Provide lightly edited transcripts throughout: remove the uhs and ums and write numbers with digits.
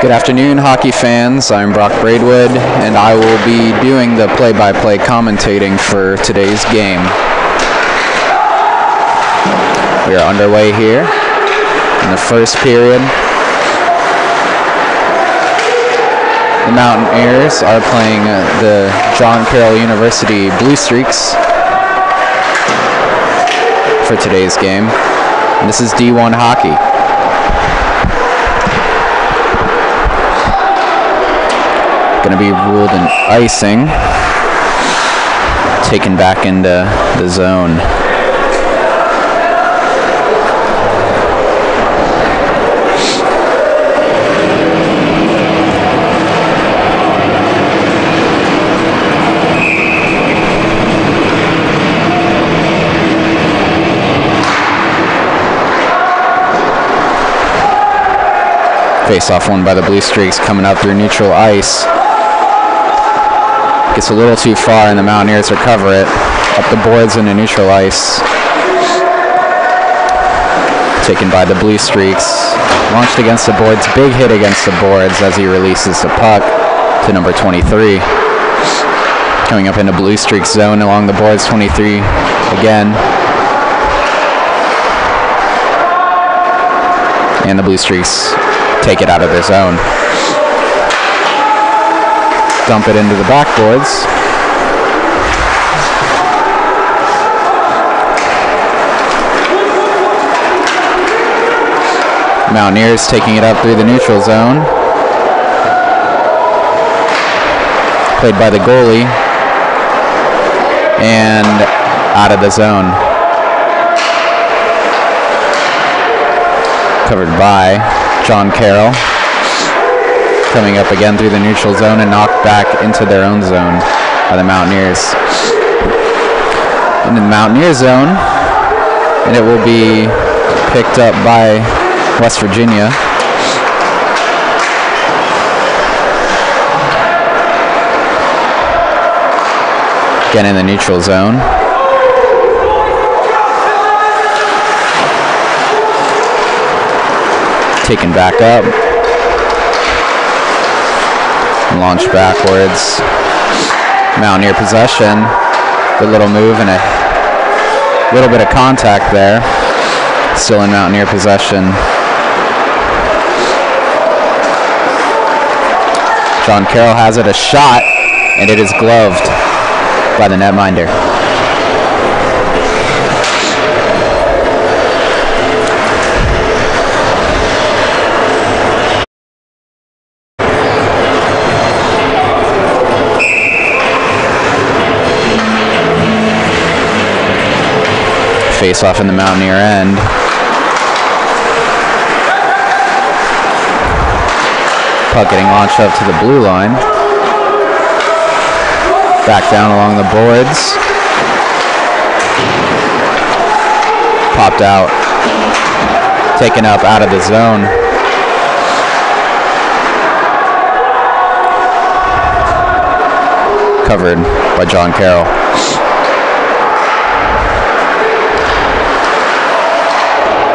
Good afternoon, hockey fans. I'm Brock Braidwood, and I will be doing the play-by-play commentating for today's game. We are underway here in the first period. The Mountaineers are playing the John Carroll University Blue Streaks for today's game. And this is D1 hockey. Going to be ruled an icing, taken back into the zone. Face-off won by the Blue Streaks, coming up through neutral ice. Gets a little too far, and the Mountaineers recover it. Up the boards into neutral ice. Taken by the Blue Streaks. Launched against the boards. Big hit against the boards as he releases the puck to number 23. Coming up into Blue Streaks zone along the boards, 23 again. And the Blue Streaks take it out of their zone. Dump it into the backboards. Mountaineers taking it up through the neutral zone. Played by the goalie. And out of the zone. Covered by John Carroll. Coming up again through the neutral zone and knocked back into their own zone by the Mountaineers. In the Mountaineer zone, and it will be picked up by West Virginia. Again in the neutral zone. Taken back up. Launch backwards. Mountaineer possession. Good little move and a little bit of contact there. Still in Mountaineer possession. John Carroll has it, a shot, and it is gloved by the netminder. Face off in the Mountaineer end. Puck getting launched up to the blue line. Back down along the boards. Popped out. Taken up out of the zone. Covered by John Carroll.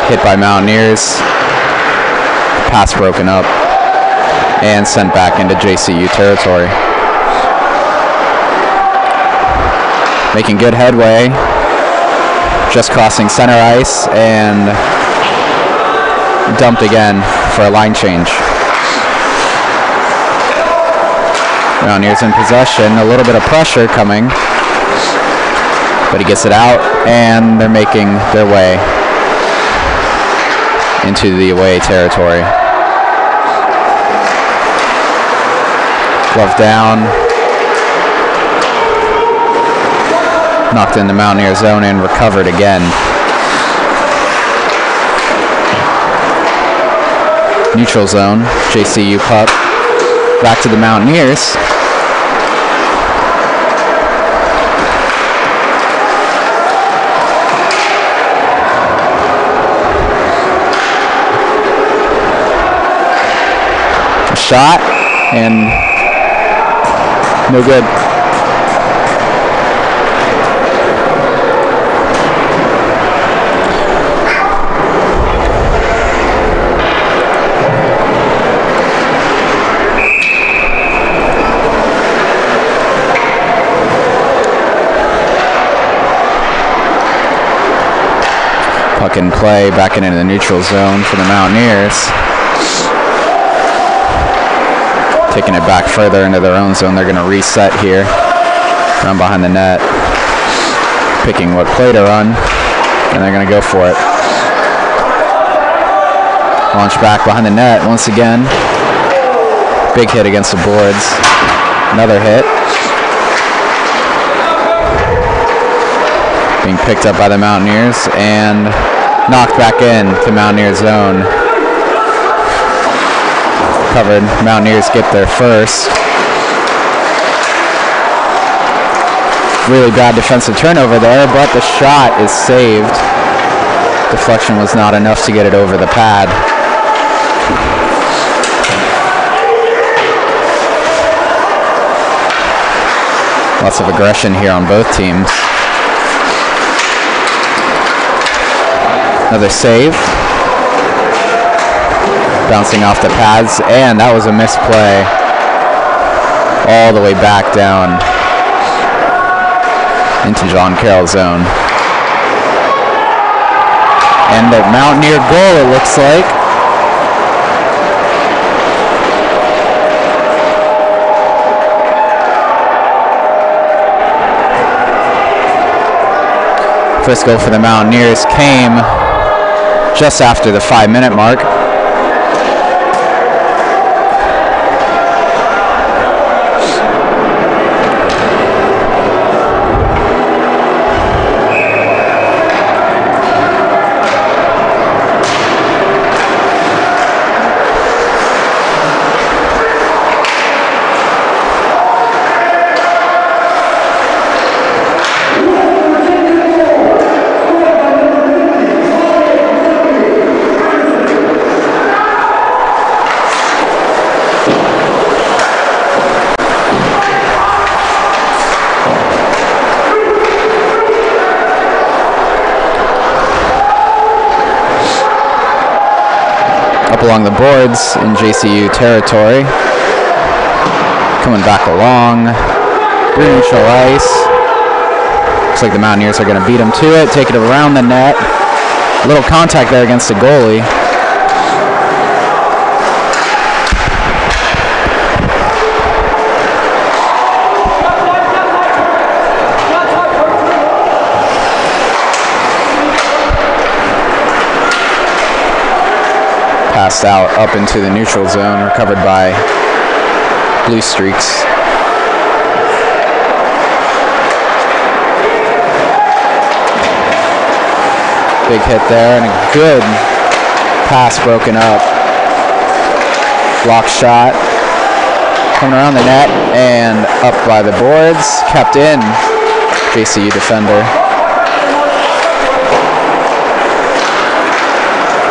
Hit by Mountaineers, pass broken up, and sent back into JCU territory. Making good headway, just crossing center ice, and dumped again for a line change. Mountaineers in possession, a little bit of pressure coming, but he gets it out, and they're making their way into the away territory. Glove down. Knocked in the Mountaineer zone and recovered again. Neutral zone, JCU puck. Back to the Mountaineers. Shot, and no good. Puck in play, back into the neutral zone for the Mountaineers. Taking it back further into their own zone. They're going to reset here. Run behind the net. Picking what play to run, and they're going to go for it. Launch back behind the net once again. Big hit against the boards. Another hit. Being picked up by the Mountaineers and knocked back in to Mountaineer zone. Covered. Mountaineers get their first. Really bad defensive turnover there, but the shot is saved. Deflection was not enough to get it over the pad. Lots of aggression here on both teams. Another save. Bouncing off the pads, and that was a misplay. All the way back down into John Carroll's zone. And the Mountaineer goal, it looks like. First goal for the Mountaineers came just after the 5-minute mark. Along the boards in JCU territory. Coming back along. Neutral ice. Looks like the Mountaineers are going to beat them to it. Take it around the net. A little contact there against the goalie. Passed out up into the neutral zone, recovered by Blue Streaks. Big hit there, and a good pass broken up. Block shot. Coming around the net and up by the boards. Kept in. JCU defender.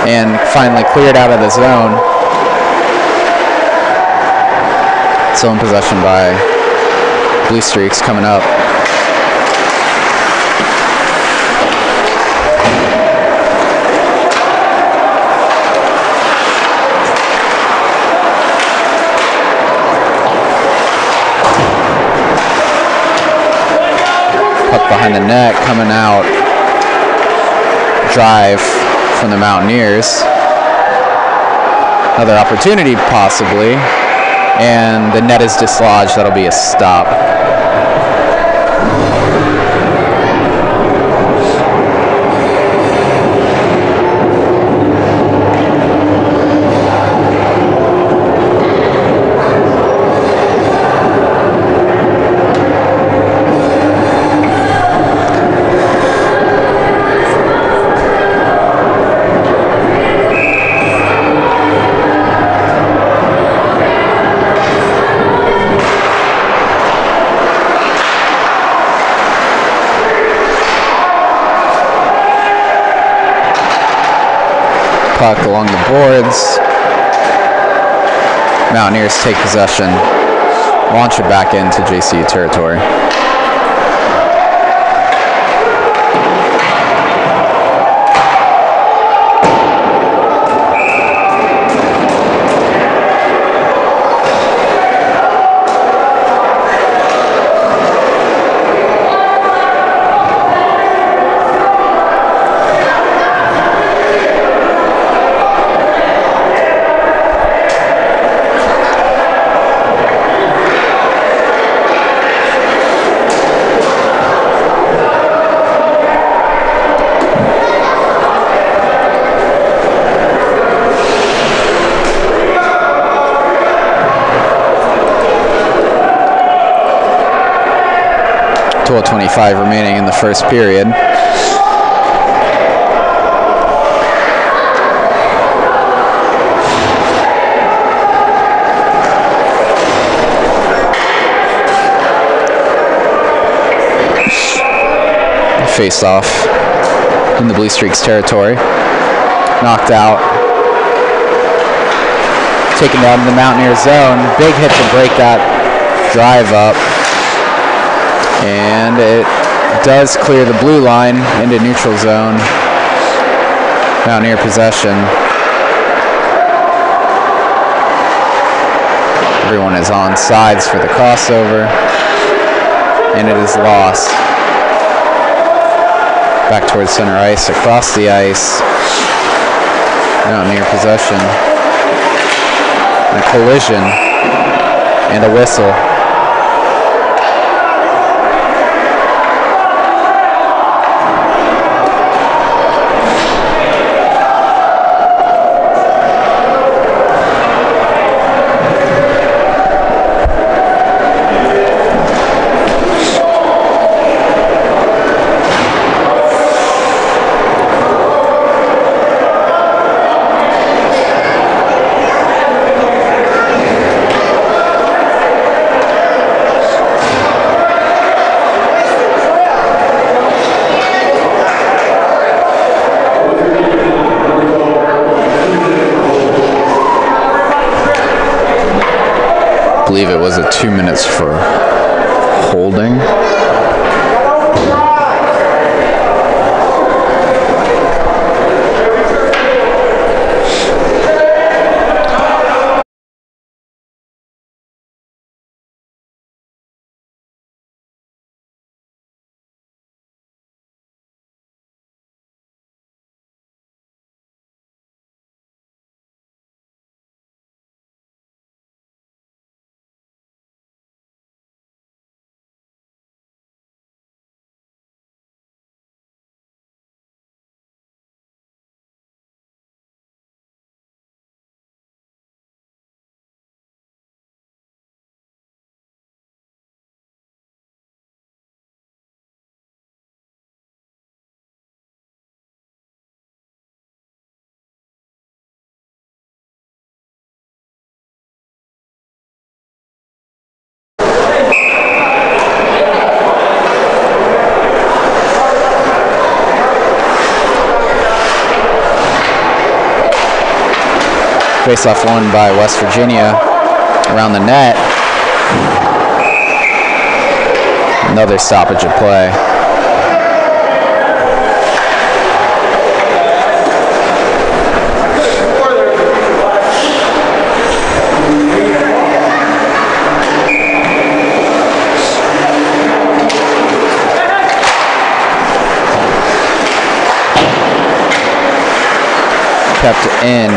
And finally cleared out of the zone. Still in possession by Blue Streaks coming up. Puck behind the net, coming out. Drive from the Mountaineers. Another opportunity possibly, and the net is dislodged. That'll be a stop. Puck along the boards. Mountaineers take possession, launch it back into JCU territory. 12:25 remaining in the first period. Face off in the Blue Streaks territory. Knocked out. Taken down to the Mountaineer zone. Big hit to break that drive up. And it does clear the blue line into neutral zone. Mountaineer possession. Everyone is on sides for the crossover. And it is lost. Back towards center ice, across the ice. Mountaineer possession. And a collision. And a whistle. I believe it was 2 minutes for holding. Face-off won by West Virginia around the net. Another stoppage of play. Kept in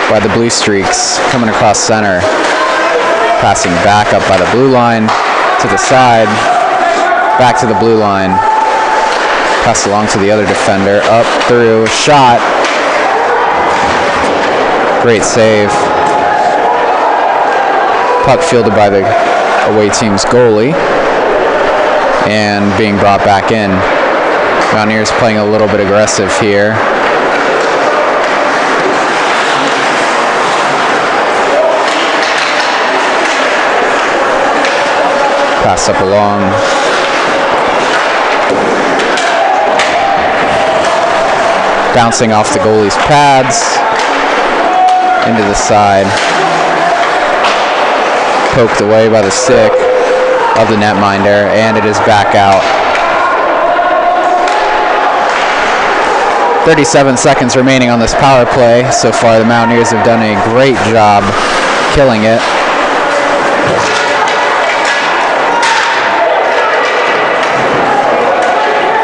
by the Blue Streaks, coming across center, passing back up by the blue line, to the side, back to the blue line, pass along to the other defender, up through, shot, great save, puck fielded by the away team's goalie, and being brought back in. Mountaineers playing a little bit aggressive here. Pass up along. Bouncing off the goalie's pads. Into the side. Poked away by the stick of the netminder, and it is back out. 37 seconds remaining on this power play. So far, the Mountaineers have done a great job killing it.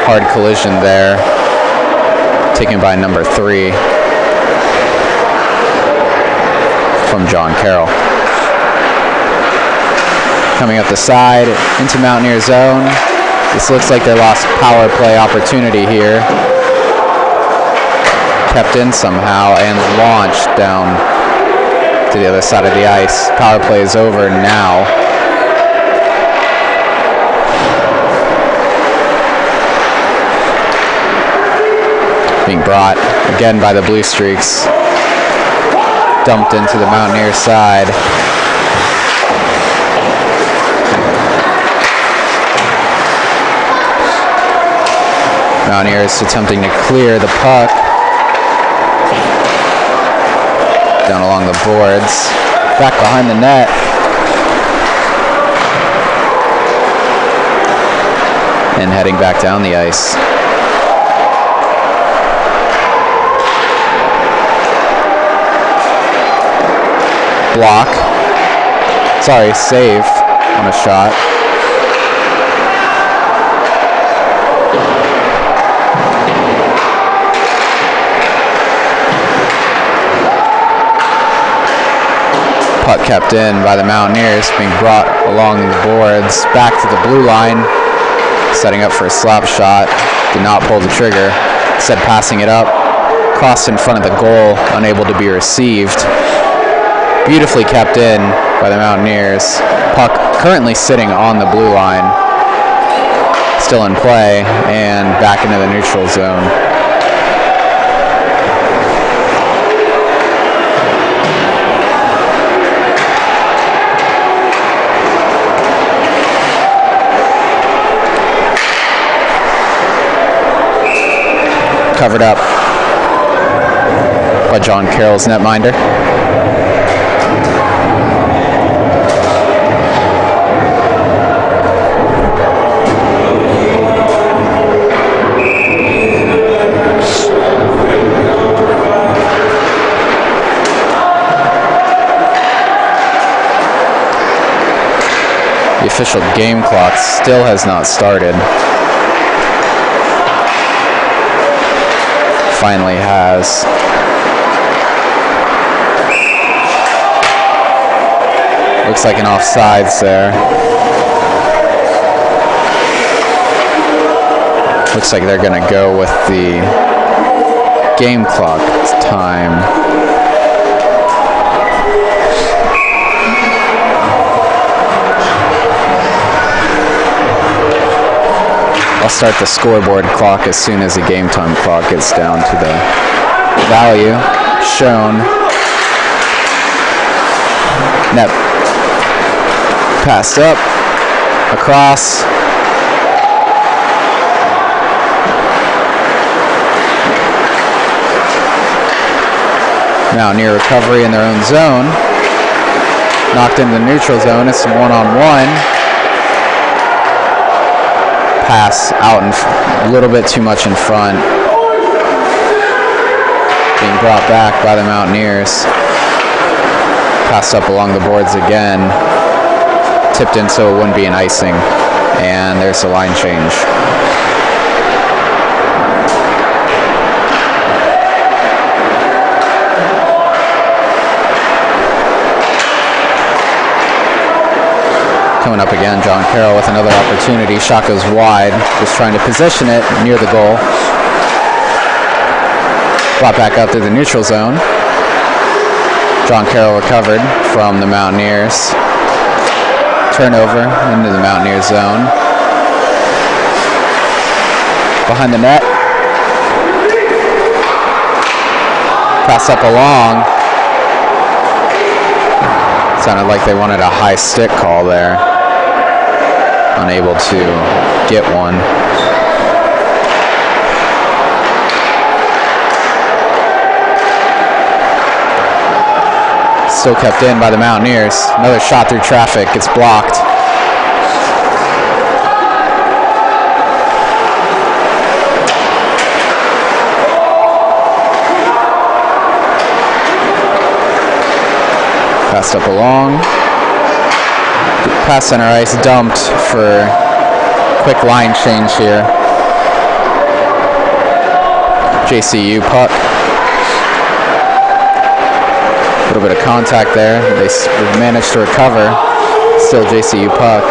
Hard collision there, taken by number 3 from John Carroll. Coming up the side into Mountaineer zone. This looks like their last power play opportunity here. Kept in somehow and launched down to the other side of the ice. Power play is over now. being brought again by the Blue Streaks. Dumped into the Mountaineers side. Mountaineers attempting to clear the puck. Down along the boards. Back behind the net. And heading back down the ice. Block. Sorry, save on a shot. Puck kept in by the Mountaineers, being brought along the boards, back to the blue line, setting up for a slap shot. Did not pull the trigger, instead passing it up, crossed in front of the goal, unable to be received. Beautifully kept in by the Mountaineers. Puck currently sitting on the blue line, still in play, and back into the neutral zone. Covered up by John Carroll's netminder. The official game clock still has not started. Finally has. Looks like an offsides there. Looks like they're going to go with the game clock time. I'll start the scoreboard clock as soon as the game time clock gets down to the value shown. Net passed up, across. Now near recovery in their own zone. Knocked into the neutral zone. It's one-on-one. Pass out a little bit too much in front. Being brought back by the Mountaineers. Passed up along the boards again. Tipped in so it wouldn't be an icing. And there's a line change. Coming up again, John Carroll with another opportunity. Shot goes wide, just trying to position it near the goal. Brought back up to the neutral zone. John Carroll recovered from the Mountaineers. Turnover into the Mountaineers zone. Behind the net. Pass up along. Sounded like they wanted a high stick call there. Unable to get one. Still kept in by the Mountaineers. Another shot through traffic. It's blocked. Passed up along. Pass center ice, dumped for quick line change here. JCU puck. A little bit of contact there. They managed to recover. Still JCU puck.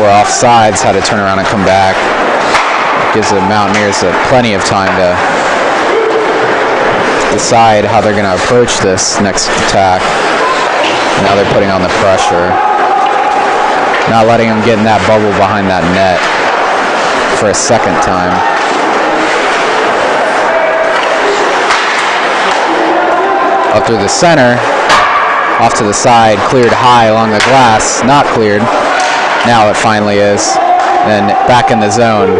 We're offsides, had to turn around and come back. Gives the Mountaineers plenty of time to decide how they're going to approach this next attack. Now they're putting on the pressure. Not letting them get in that bubble behind that net for a second time. Up through the center. Off to the side. Cleared high along the glass. Not cleared. Now it finally is. Then back in the zone.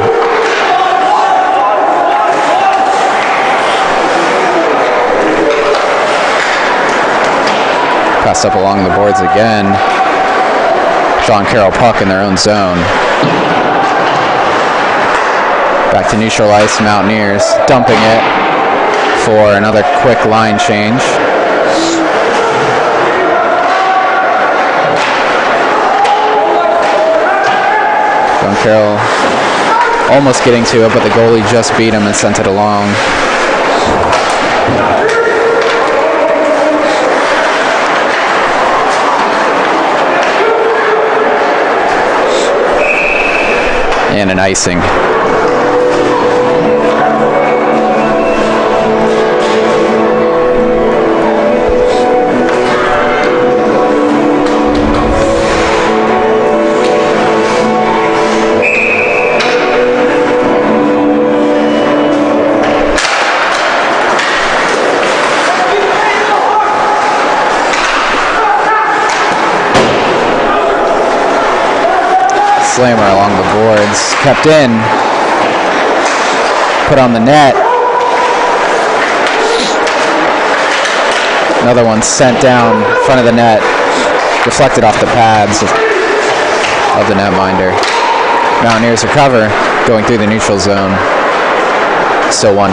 Pass up along the boards again. John Carroll puck in their own zone. Back to neutral ice, Mountaineers dumping it for another quick line change. John Carroll almost getting to it, but the goalie just beat him and sent it along. And an icing. Slammer along the boards, kept in, put on the net. Another one sent down in front of the net, deflected off the pads of the netminder. Mountaineers recover, going through the neutral zone. Still 1-0.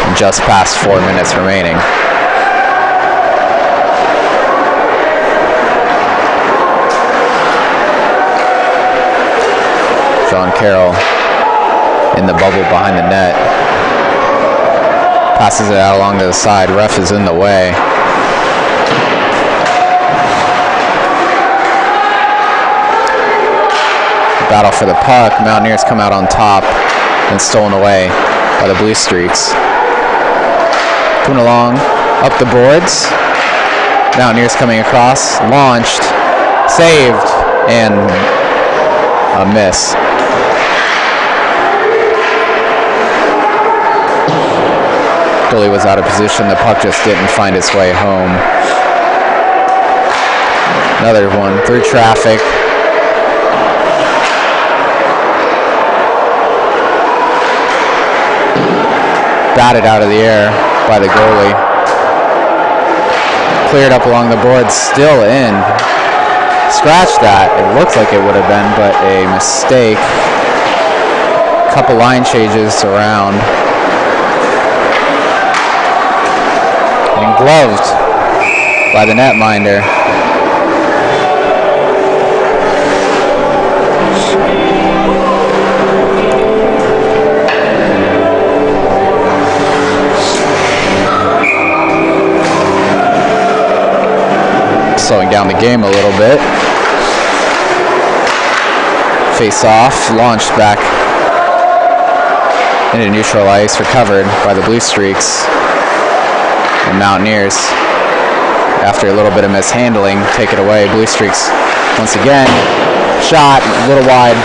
And just past 4 minutes remaining. John Carroll in the bubble behind the net. Passes it out along to the side. Ref is in the way. Battle for the puck. Mountaineers come out on top and stolen away by the Blue Streaks. Coming along up the boards. Mountaineers coming across. Launched. Saved. And a miss. Goalie was out of position. The puck just didn't find its way home. Another one through traffic. Batted out of the air by the goalie. Cleared up along the board, still in. Scratch that. It looks like it would have been, but a mistake. Couple line changes around. And gloved by the netminder. Slowing down the game a little bit. Face off, launched back into neutral ice, recovered by the Blue Streaks. And Mountaineers, after a little bit of mishandling, take it away. Blue Streaks once again. Shot, a little wide.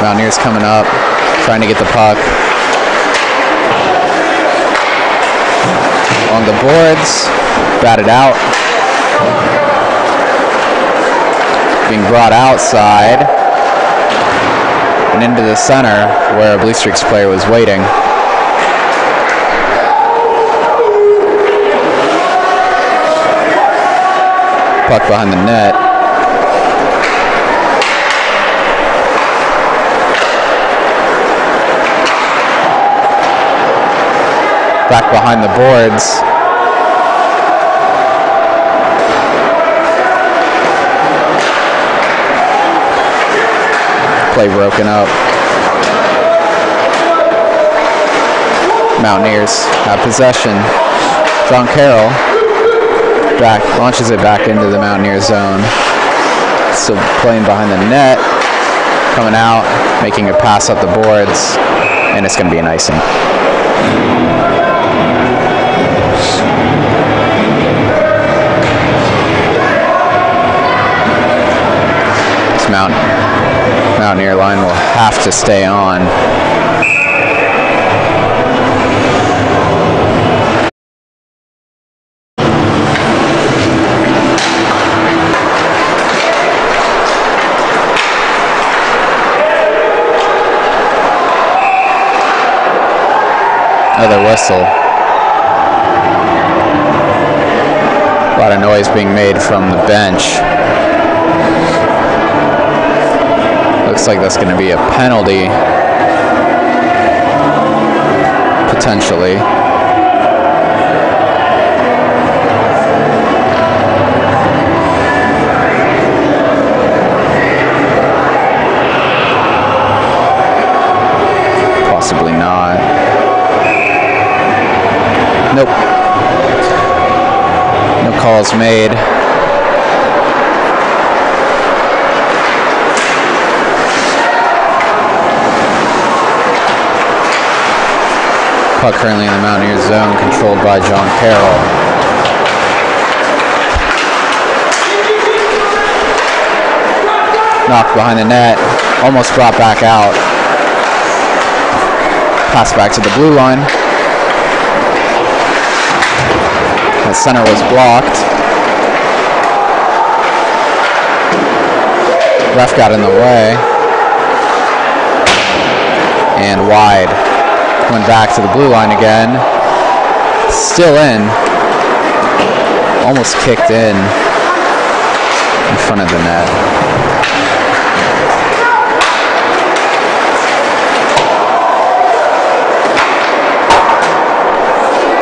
Mountaineers coming up, trying to get the puck. On the boards, batted out. Being brought outside and into the center where a Blue Streaks player was waiting. Puck behind the net. Back behind the boards. Play broken up. Mountaineers have possession. John Carroll launches it back into the Mountaineer zone. Still playing behind the net. Coming out, making a pass up the boards, and it's going to be an icing. This Mountaineer line will have to stay on. another whistle. A lot of noise being made from the bench. Looks like that's going to be a penalty, potentially. Possibly not. Nope. No calls made. Puck currently in the Mountaineers zone, controlled by John Carroll. Knocked behind the net, almost brought back out. Pass back to the blue line. The center was blocked. Ref got in the way. And wide. Went back to the blue line again. Still in. Almost kicked in front of the net.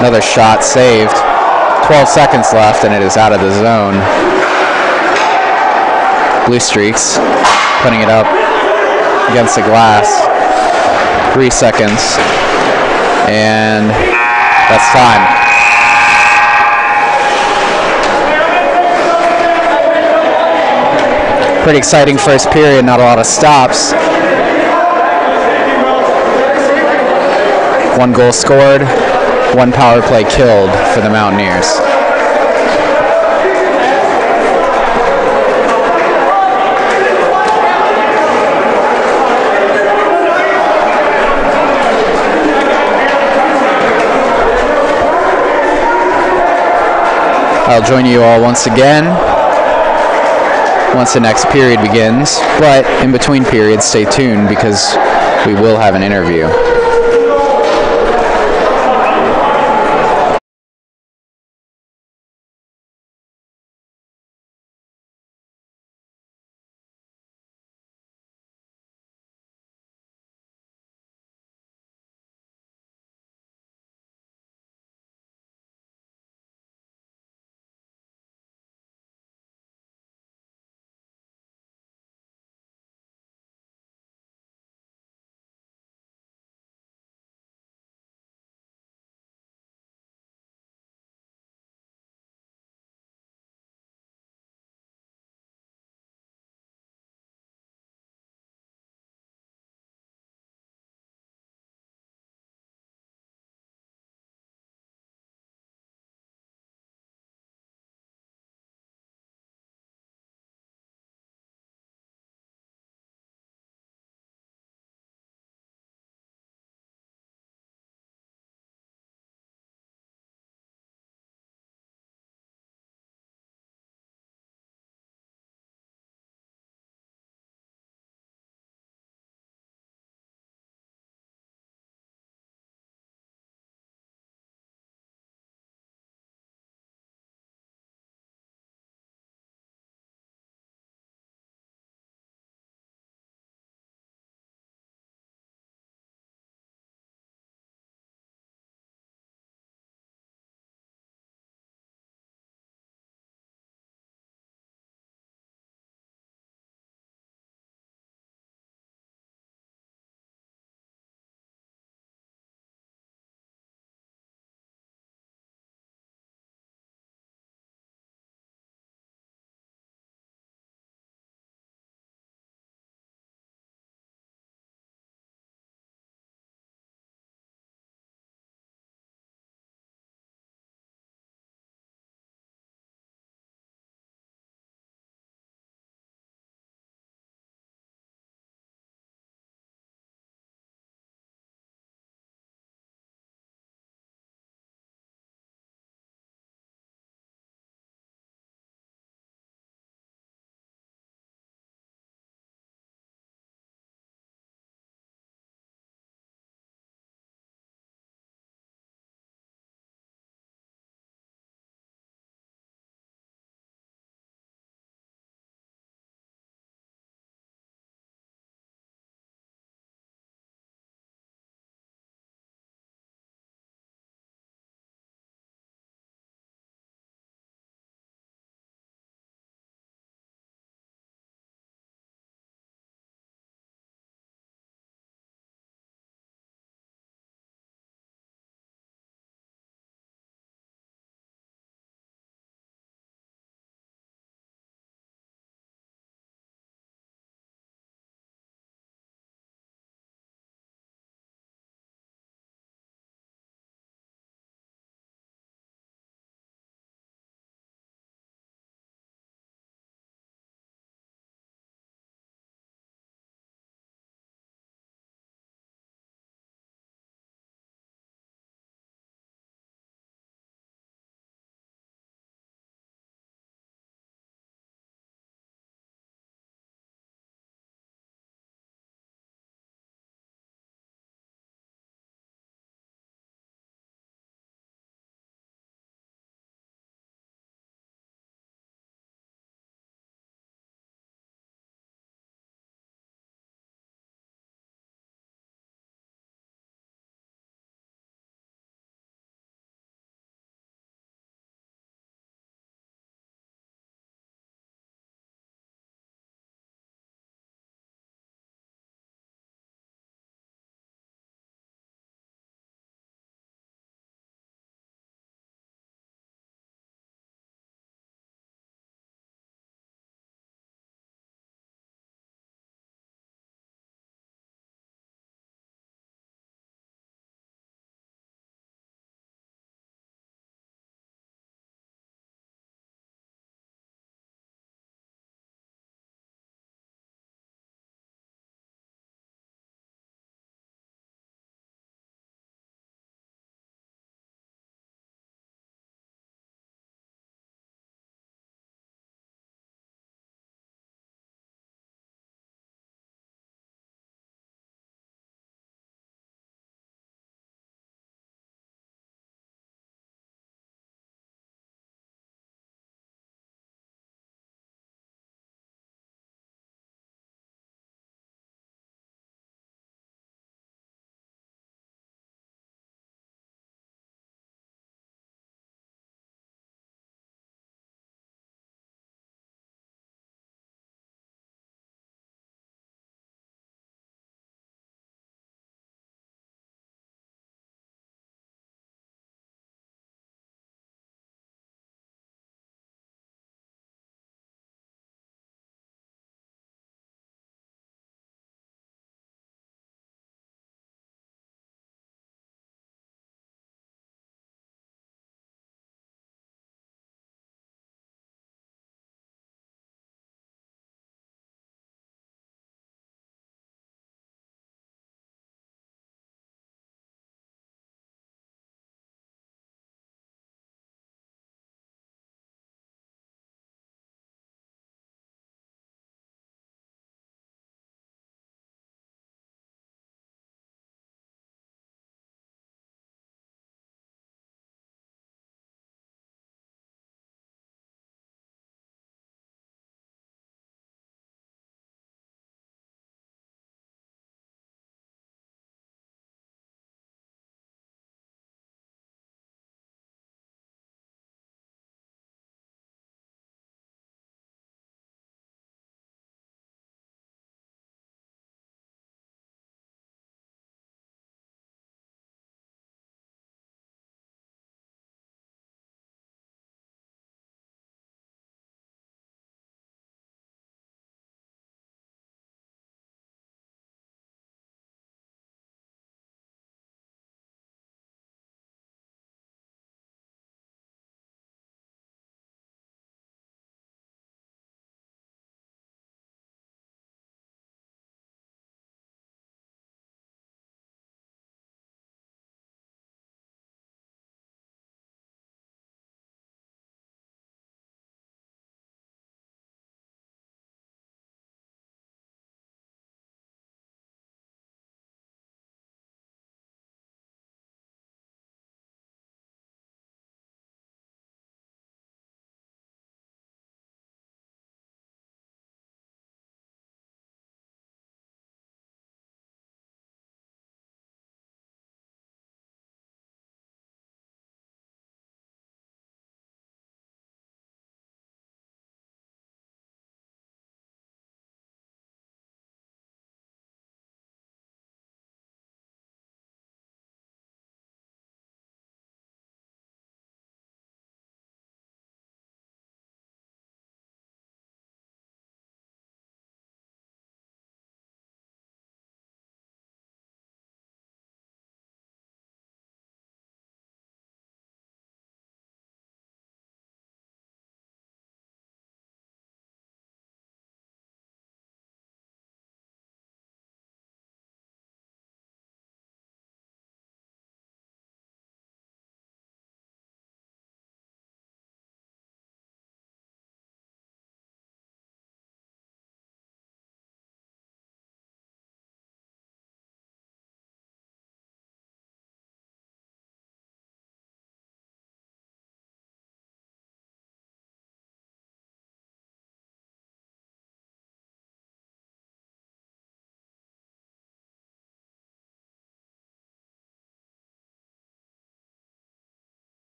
Another shot saved. 12 seconds left and it is out of the zone. Blue Streaks putting it up against the glass. 3 seconds. And that's time. Pretty exciting first period, not a lot of stops. 1 goal scored, 1 power play killed for the Mountaineers. I'll join you all once again once the next period begins, but in between periods, stay tuned because we will have an interview.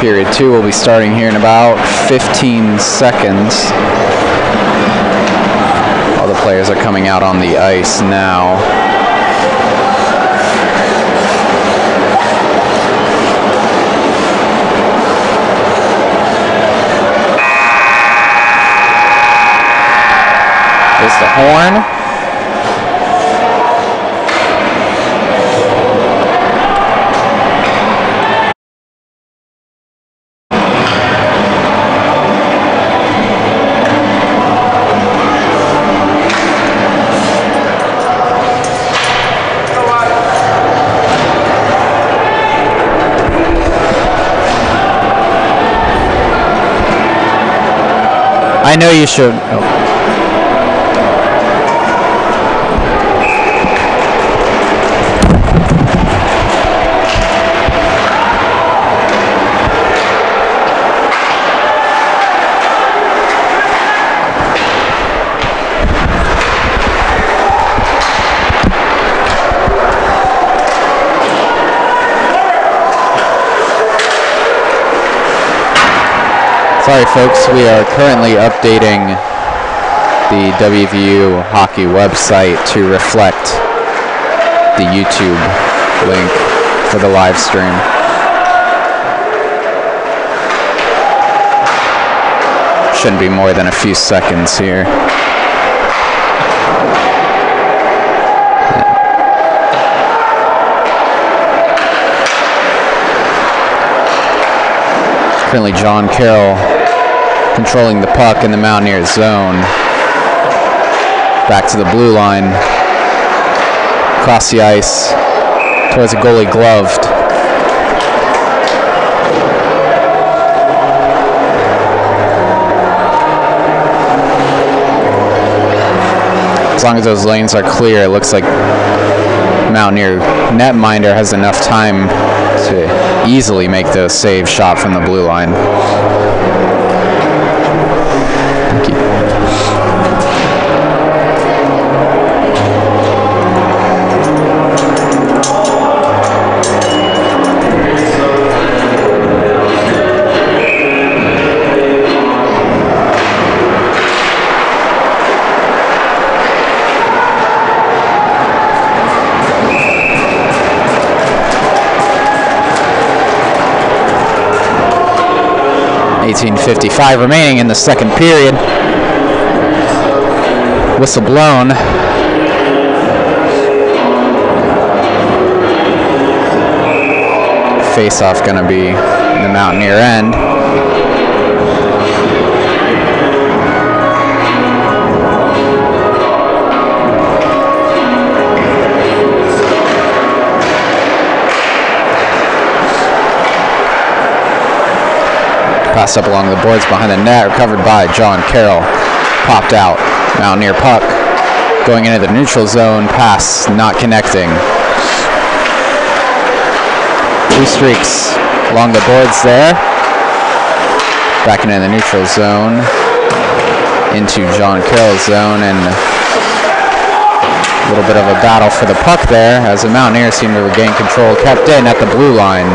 Period 2 will be starting here in about 15 seconds. All the players are coming out on the ice now. There's the horn. I know you should. Oh. Sorry folks, we are currently updating the WVU hockey website to reflect the YouTube link for the live stream. Shouldn't be more than a few seconds here. Currently John Carroll controlling the puck in the Mountaineers zone. Back to the blue line. Across the ice towards the goalie gloved. As long as those lanes are clear, it looks like Mountaineer netminder has enough time to easily make the save shot from the blue line. Thank you. .55 remaining in the second period. Whistle blown. Face-off going to be in the Mountaineer end. Passed up along the boards behind the net, recovered by John Carroll. Popped out. Mountaineer puck going into the neutral zone. Pass not connecting. Blue Streaks along the boards there. Back into the neutral zone. Into John Carroll's zone, and a little bit of a battle for the puck there as the Mountaineers seem to regain control. Kept in at the blue line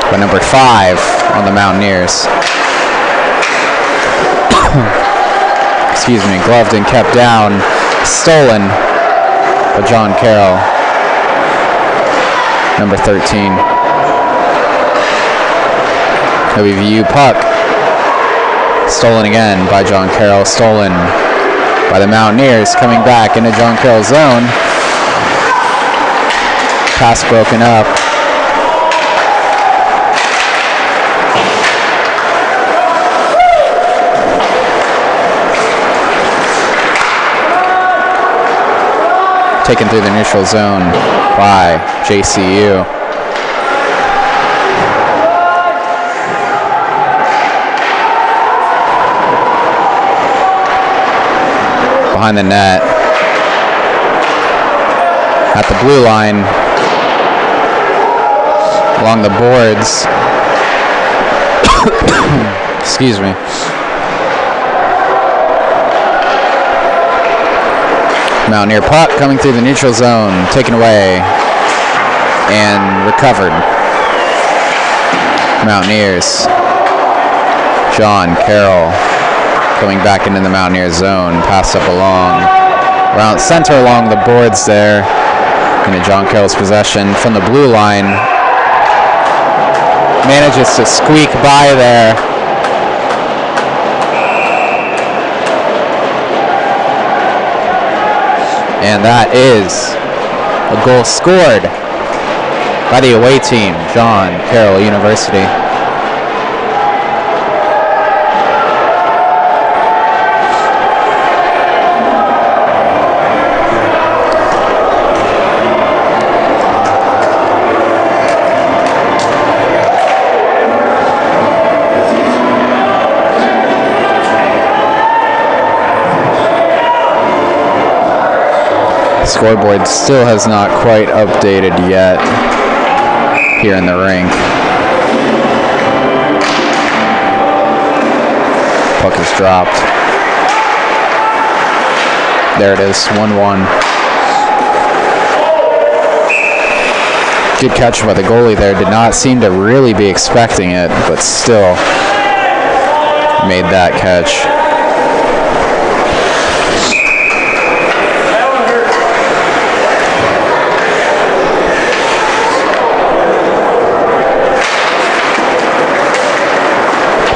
by number 5 on the Mountaineers. Excuse me, gloved and kept down. Stolen by John Carroll, number 13. WVU puck. Stolen again by John Carroll. Stolen by the Mountaineers. Coming back into John Carroll's zone. Pass broken up. Taken through the neutral zone by JCU. Behind the net. At the blue line. Along the boards. Excuse me. Mountaineer puck coming through the neutral zone, taken away and recovered Mountaineers. John Carroll coming back into the Mountaineer zone. Pass up along. Around center along the boards there. Into John Carroll's possession from the blue line. Manages to squeak by there. And that is a goal scored by the away team, John Carroll University. Scoreboard still has not quite updated yet here in the rink. Puck is dropped. There it is, 1-1. Good catch by the goalie there. Did not seem to really be expecting it, but still made that catch.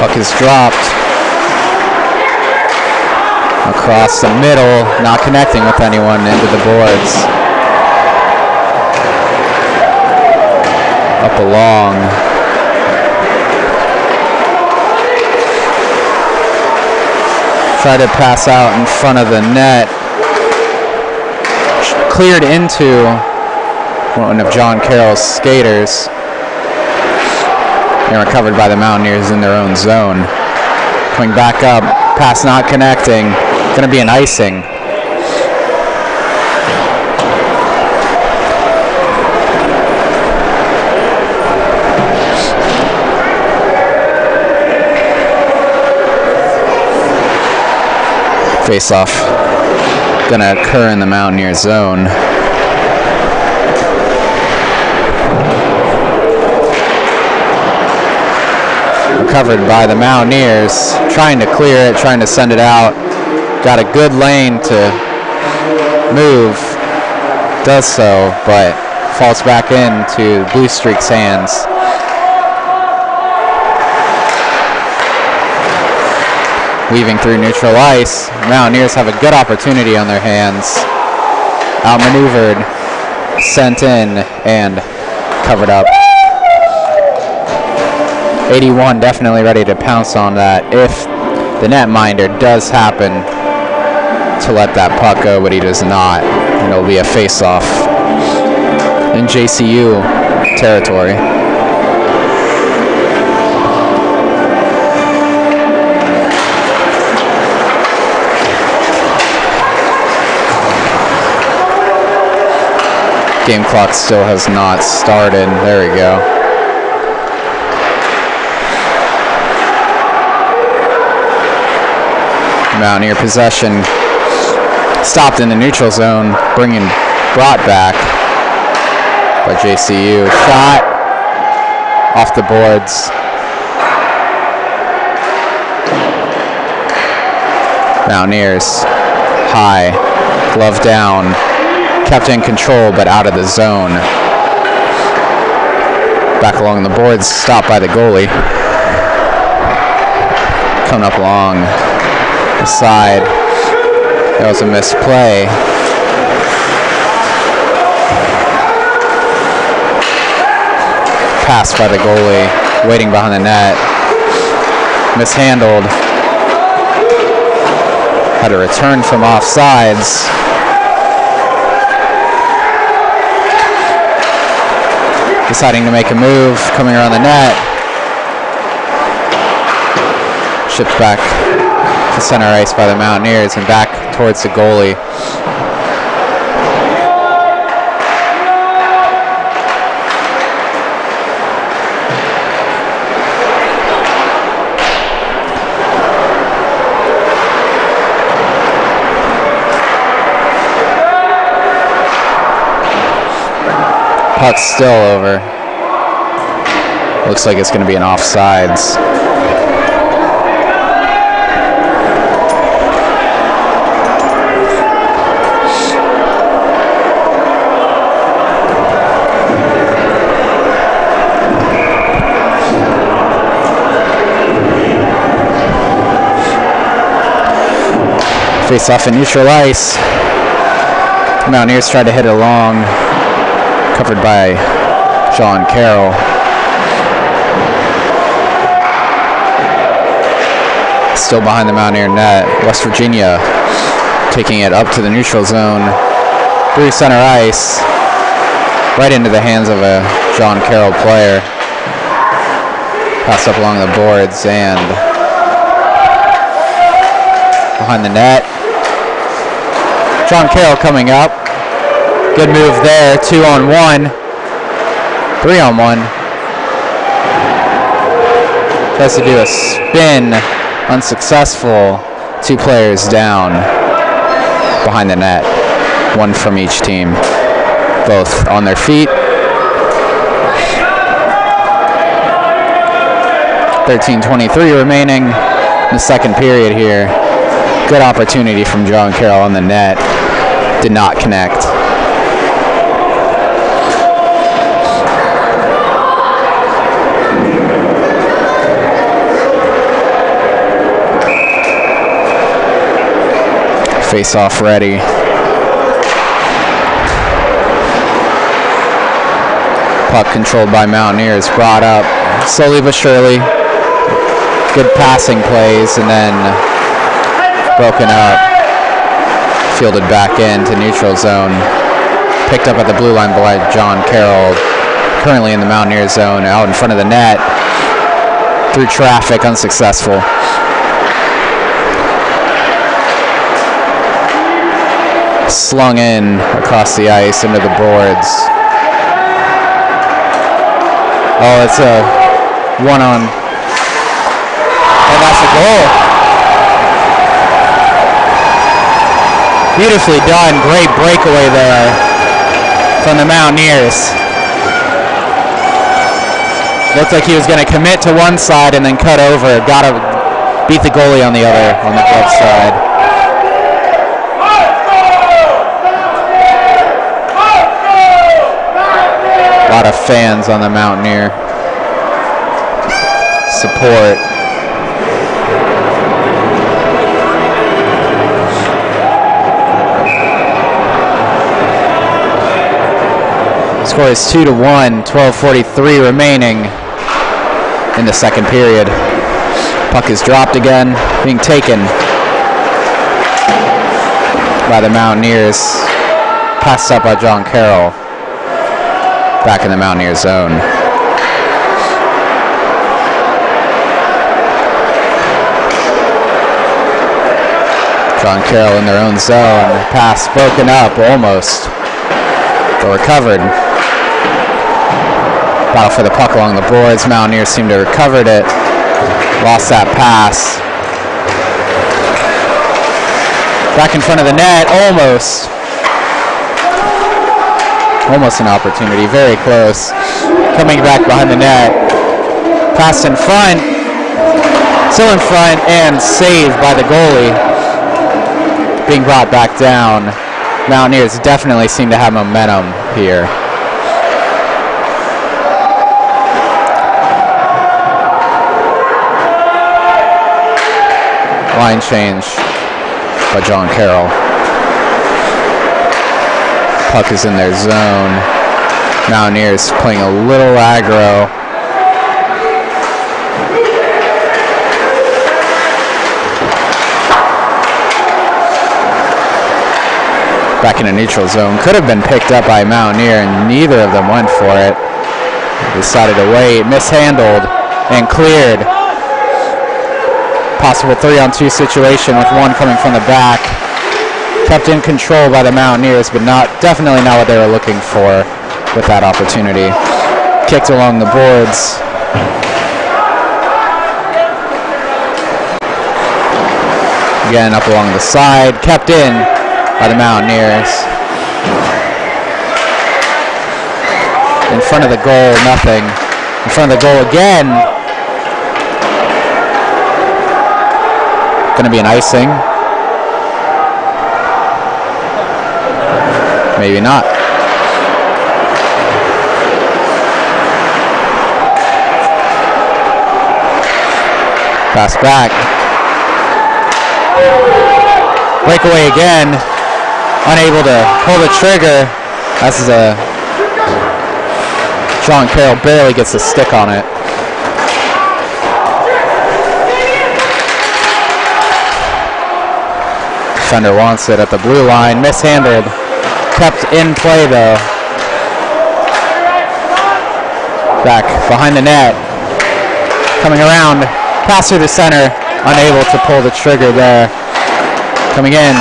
Puck is dropped across the middle, not connecting with anyone into the boards. Up along. Tried to pass out in front of the net. Cleared into one of John Carroll's skaters. And recovered by the Mountaineers in their own zone. Coming back up, pass not connecting. Going to be an icing. Face-off going to occur in the Mountaineer zone. Recovered by the Mountaineers, trying to clear it, trying to send it out. Got a good lane to move, does so, but falls back into Blue Streak's hands. Weaving through neutral ice, Mountaineers have a good opportunity on their hands. Outmaneuvered, sent in, and covered up. 81 definitely ready to pounce on that if the netminder does happen to let that puck go, but he does not. And it'll be a face-off in JCU territory. Game clock still has not started. There we go. Mountaineer possession stopped in the neutral zone, brought back by JCU. Shot off the boards. Mountaineers high, glove down, kept in control but out of the zone. Back along the boards, stopped by the goalie. Coming up along the side. That was a misplay. Pass by the goalie, waiting behind the net. Mishandled. Had a return from offsides. Deciding to make a move, coming around the net. Shipped back to center ice by the Mountaineers and back towards the goalie. Puck's still over. Looks like it's going to be an offsides. Face off in neutral ice. The Mountaineers tried to hit it along, covered by John Carroll. Still behind the Mountaineer net. West Virginia taking it up to the neutral zone through center ice, right into the hands of a John Carroll player. Pass up along the boards and behind the net. John Carroll coming up. Good move there. 2-on-1. 3-on-1. Tries to do a spin. Unsuccessful. 2 players down behind the net. 1 from each team. Both on their feet. 13:23 remaining in the second period here. Good opportunity from John Carroll on the net. Did not connect. Face off ready. Puck controlled by Mountaineers. Brought up slowly but surely. Good passing plays and then broken up, fielded back into neutral zone, picked up at the blue line by John Carroll, currently in the Mountaineer zone, out in front of the net, through traffic, unsuccessful. Slung in across the ice into the boards. Oh, it's a one-on, and that's a goal. Beautifully done. Great breakaway there from the Mountaineers. Looked like he was going to commit to one side and then cut over. Got to beat the goalie on the other, on the glove side. A lot of fans on the Mountaineer support. Score is 2-1, 12:43 remaining in the second period. Puck is dropped again, being taken by the Mountaineers. Passed up by John Carroll. Back in the Mountaineer zone. John Carroll in their own zone. Pass broken up, almost. But recovered. Battle for the puck along the boards. Mountaineers seem to have recovered it. Lost that pass. Back in front of the net, almost. Almost an opportunity, very close. Coming back behind the net. Pass in front. Still in front and saved by the goalie. Being brought back down. Mountaineers definitely seem to have momentum here. Line change by John Carroll. Puck is in their zone. Mountaineers playing a little aggro. Back in a neutral zone. Could have been picked up by Mountaineer, and neither of them went for it. They decided to wait. Mishandled and cleared. Possible 3-on-2 situation with one coming from the back. Kept in control by the Mountaineers, but definitely not what they were looking for with that opportunity. Kicked along the boards. Again, up along the side. Kept in by the Mountaineers. In front of the goal, nothing. In front of the goal again. Going to be an icing. Maybe not. Pass back. Breakaway again. Unable to pull the trigger. That's John Carroll barely gets a stick on it. Defender wants it at the blue line. Mishandled. Kept in play though. Back behind the net. Coming around. Pass through the center. Unable to pull the trigger there. Coming in.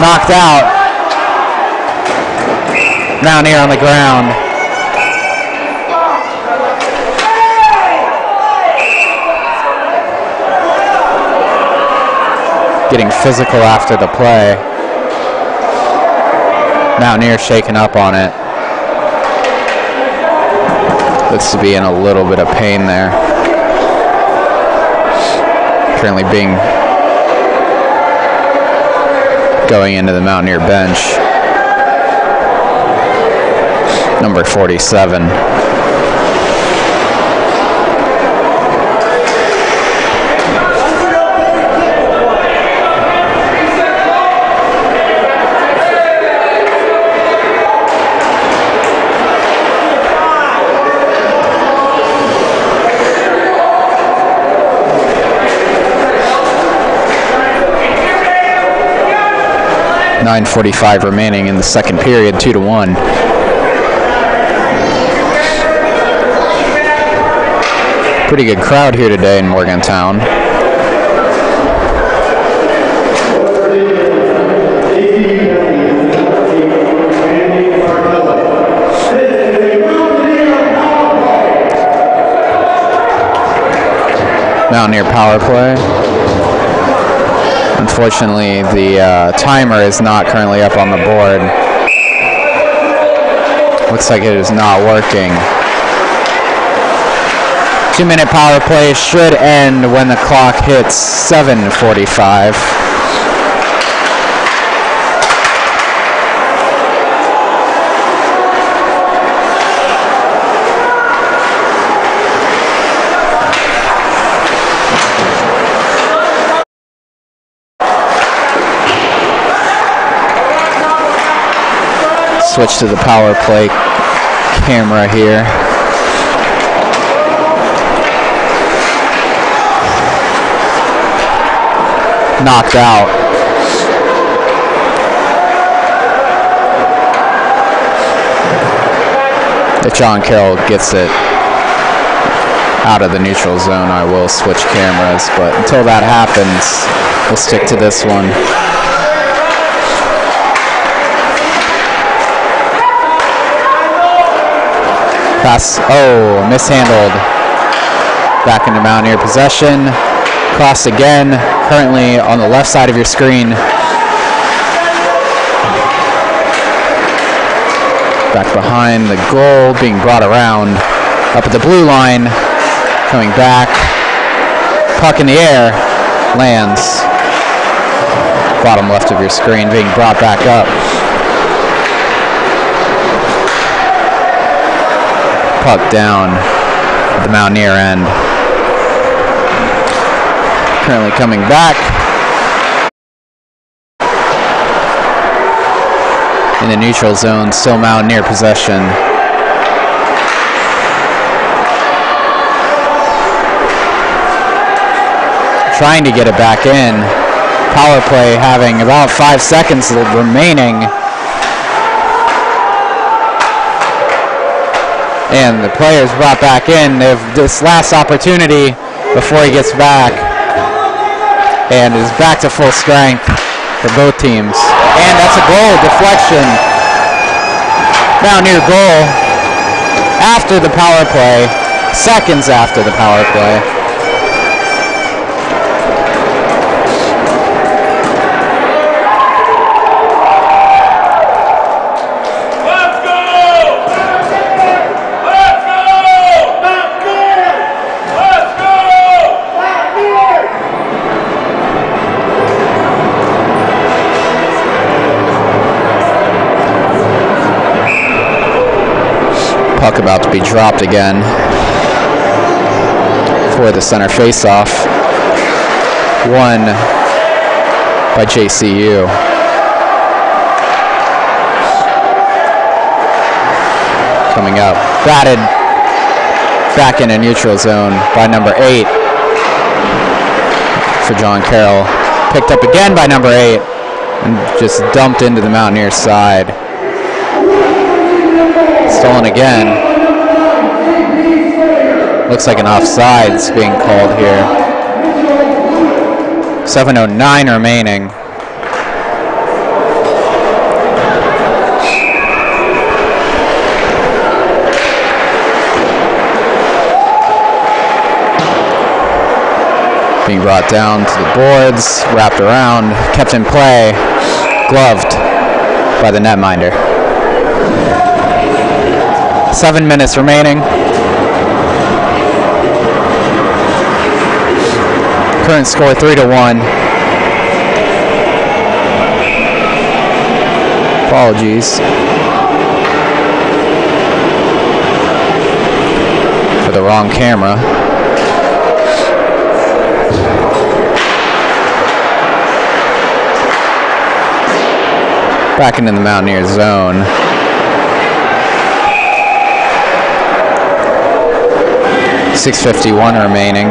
Knocked out. Mountaineer on the ground. Getting physical after the play. Mountaineer shaking up on it. Looks to be in a little bit of pain there. Currently going into the Mountaineer bench. Number 47. .9:45 remaining in the second period, 2-1. Pretty good crowd here today in Morgantown. Mountaineer power play. Unfortunately, the timer is not currently up on the board. Looks like it is not working. 2-minute power play should end when the clock hits 7:45. Switch to the power play camera here. Knocked out. If John Carroll gets it out of the neutral zone, I will switch cameras, but until that happens, we'll stick to this one. Pass, mishandled. Back into Mountaineer possession. Cross again, currently on the left side of your screen. Back behind the goal, being brought around. Up at the blue line, coming back. Puck in the air, lands. Bottom left of your screen, being brought back up. Puck down at the Mountaineer end. Currently coming back. In the neutral zone, still Mountaineer possession. Trying to get it back in. Power play having about 5 seconds remaining. And the players brought back in. They have this last opportunity before he gets back. And is back to full strength for both teams. And that's a goal, deflection. Mountaineer goal after the power play, seconds after the power play. Puck about to be dropped again for the center faceoff. Won by JCU. Coming up, batted back in a neutral zone by number 8 for John Carroll. Picked up again by number 8 and just dumped into the Mountaineers' side. Stolen again. Looks like an offside's being called here. 7:09 remaining. Being brought down to the boards, wrapped around, kept in play, gloved by the netminder. 7 minutes remaining. Current score 3-1. Apologies for the wrong camera. Back into the Mountaineers zone. .651 remaining.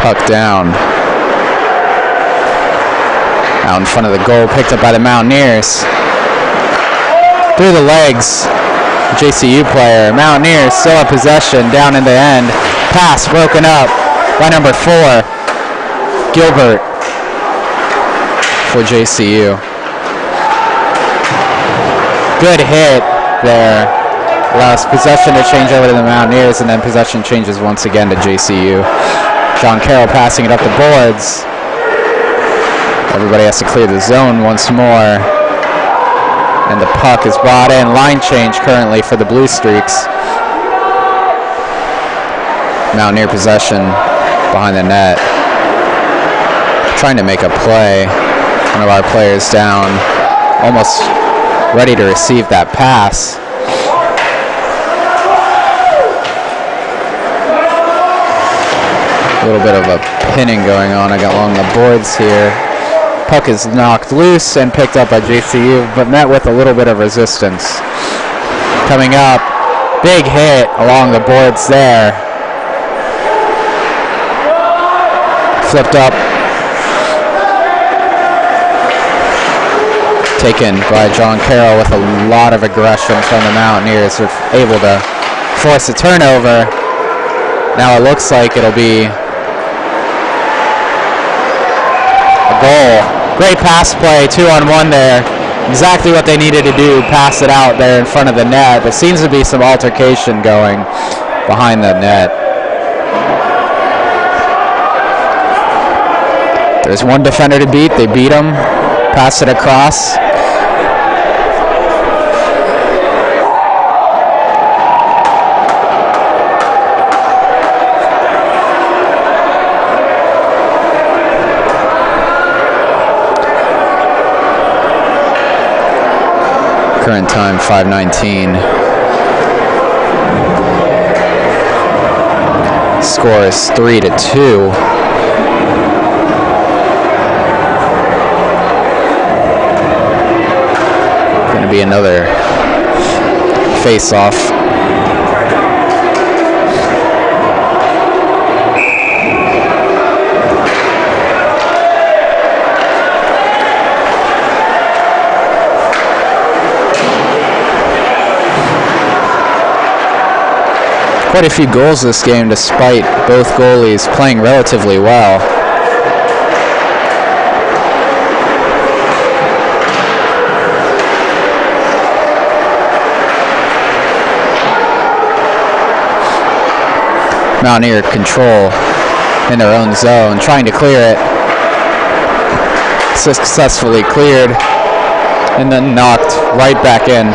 Puck down. Out in front of the goal, picked up by the Mountaineers. Through the legs, JCU player. Mountaineers still have possession down in the end. Pass broken up by number 4, Gilbert for JCU. Good hit there. Allows possession to change over to the Mountaineers, and then possession changes once again to JCU. John Carroll passing it up the boards. Everybody has to clear the zone once more. And the puck is brought in. Line change currently for the Blue Streaks. Mountaineer possession behind the net. Trying to make a play. One of our players down. Almost ready to receive that pass. A little bit of a pinning going on along the boards here. Puck is knocked loose and picked up by JCU, but met with a little bit of resistance. Coming up, big hit along the boards there. Flipped up. Taken by John Carroll with a lot of aggression from the Mountaineers. They're able to force a turnover. Now it looks like it'll be a goal. Great pass play, 2-on-1 there. Exactly what they needed to do, pass it out there in front of the net. There seems to be some altercation going behind the net. There's one defender to beat. They beat him. Pass it across. Current time 5:19. Score is 3-2. Going to be another face-off. Quite a few goals this game, despite both goalies playing relatively well. Mountaineer control in their own zone, trying to clear it. Successfully cleared and then knocked right back in.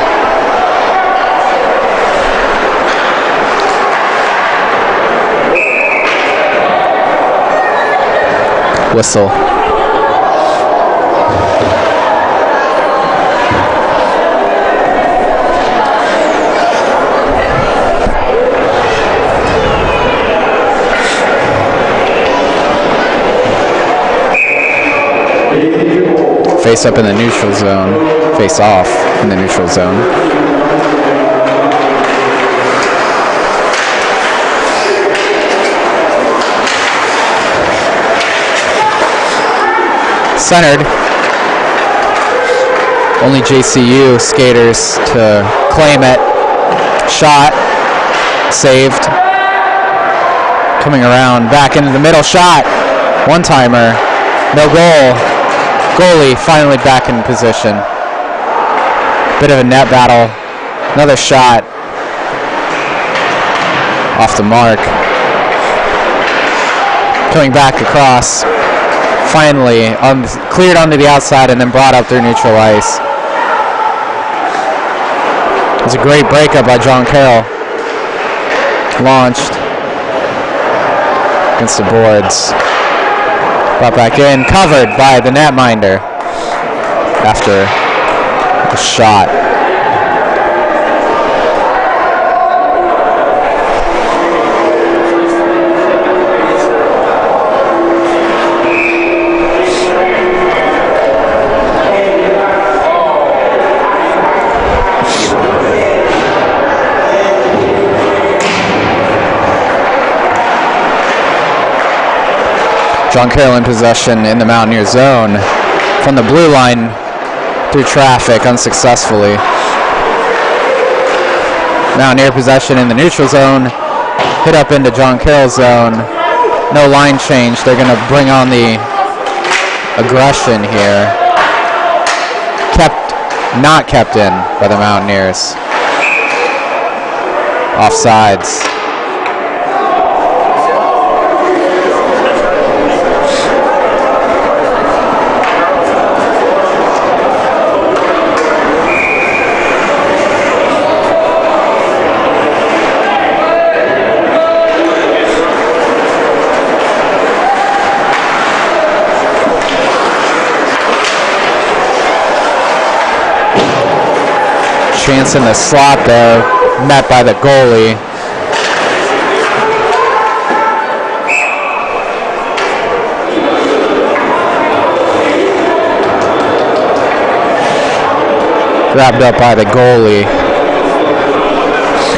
Whistle. Face up in the neutral zone. Face off in the neutral zone. Centered. Only JCU skaters to claim it. Shot. Saved. Coming around. Back into the middle. Shot. One-timer. No goal. Goalie finally back in position. Bit of a net battle. Another shot. Off the mark. Coming back across. Finally cleared onto the outside and then brought up through neutral ice. It was a great breakup by John Carroll. Launched against the boards. Brought back in, covered by the netminder after the shot. John Carroll in possession in the Mountaineer zone from the blue line through traffic unsuccessfully. Mountaineer possession in the neutral zone, hit up into John Carroll's zone. No line change. They're going to bring on the aggression here. Not kept in by the Mountaineers. Offsides. Chance in the slot there, met by the goalie. Grabbed up by the goalie.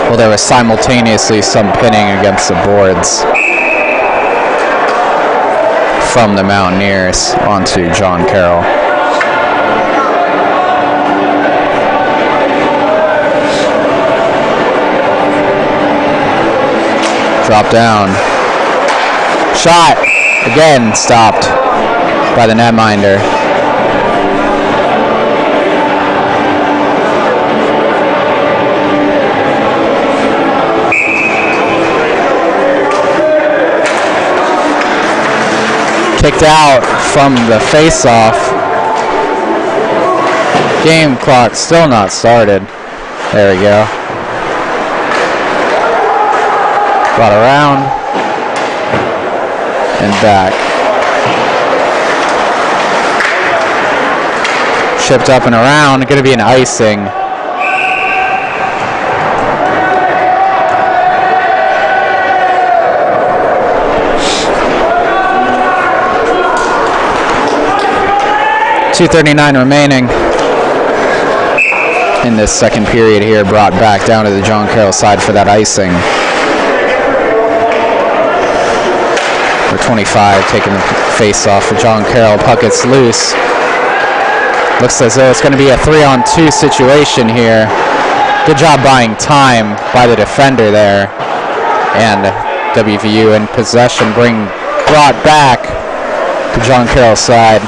Well, there was simultaneously some pinning against the boards from the Mountaineers onto John Carroll. Drop down. Shot. Again stopped by the netminder. Kicked out from the face-off. Game clock still not started. There we go. Brought around and back. Chipped up and around. Going to be an icing. .239 remaining in this second period here. Brought back down to the John Carroll side for that icing. 25 taking the face off for John Carroll. Puck gets loose. Looks as though it's going to be a 3-on-2 situation here. Good job buying time by the defender there. And WVU in possession, brought back to John Carroll's side.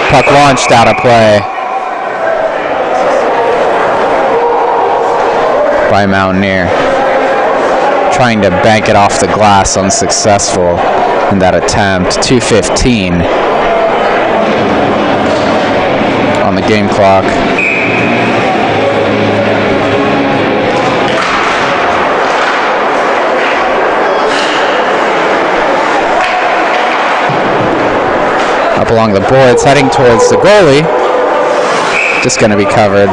Puck launched out of play by Mountaineer. Trying to bank it off the glass, unsuccessful. in that attempt. 2:15 on the game clock. Up along the boards, heading towards the goalie. Just going to be covered.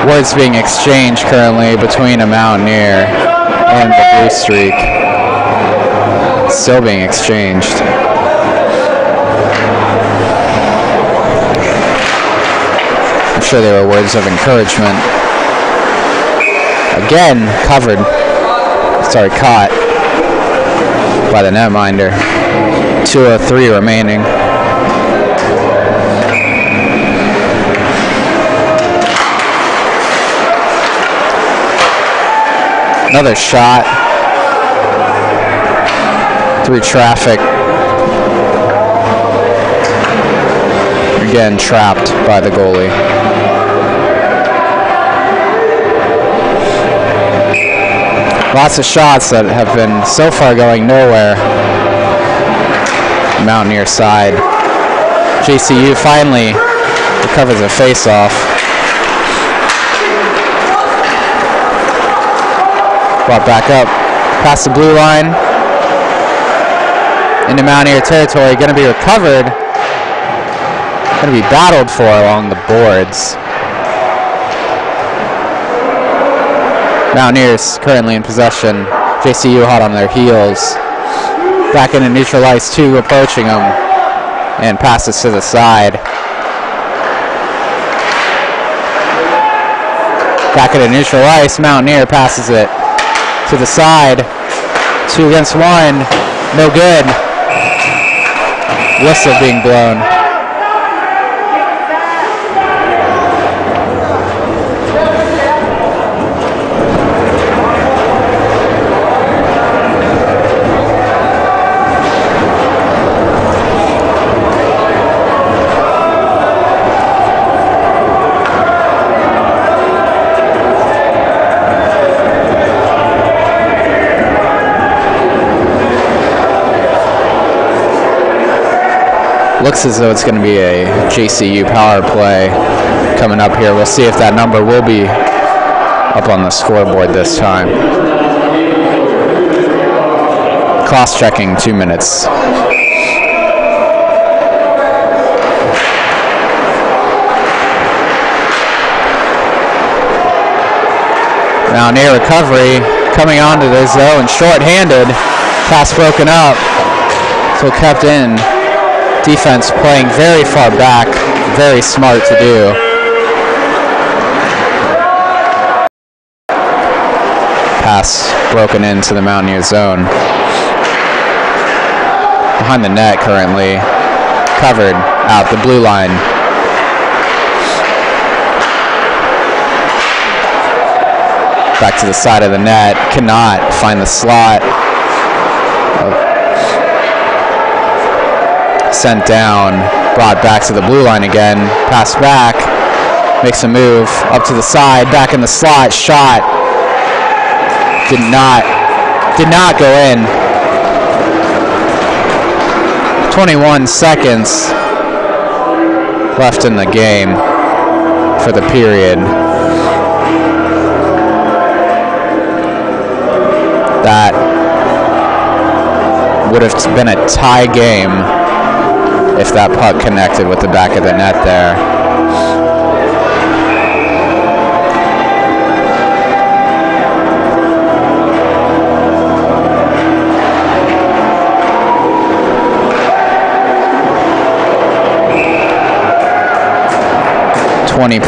Words being exchanged currently between a Mountaineer and the Blue Streak. Still being exchanged. I'm sure they were words of encouragement. Again, caught by the netminder. 2:03 remaining. Another shot through traffic. Again, trapped by the goalie. Lots of shots that have been so far going nowhere. Mountaineer side. JCU finally recovers a face-off. Brought back up past the blue line into Mountaineer territory. Going to be recovered. Going to be battled for along the boards. Mountaineers currently in possession. JCU hot on their heels. Back into neutral ice, 2 approaching them. And passes to the side. Back into neutral ice, Mountaineer passes it to the side. 2 against 1. No good. Whistle being blown. Looks as though it's going to be a JCU power play coming up here. We'll see if that number will be up on the scoreboard this time. Cross-checking 2 minutes. Mountaineer recovery coming onto the zone, short-handed. Pass broken up, so kept in. Defense playing very far back, very smart to do. Pass broken into the Mountaineer zone. Behind the net currently, covered out the blue line. Back to the side of the net, cannot find the slot. Sent down, brought back to the blue line again, pass back, makes a move, up to the side, back in the slot, shot, did not go in. 21 seconds left in the game for the period. That would have been a tie game if that puck connected with the back of the net there.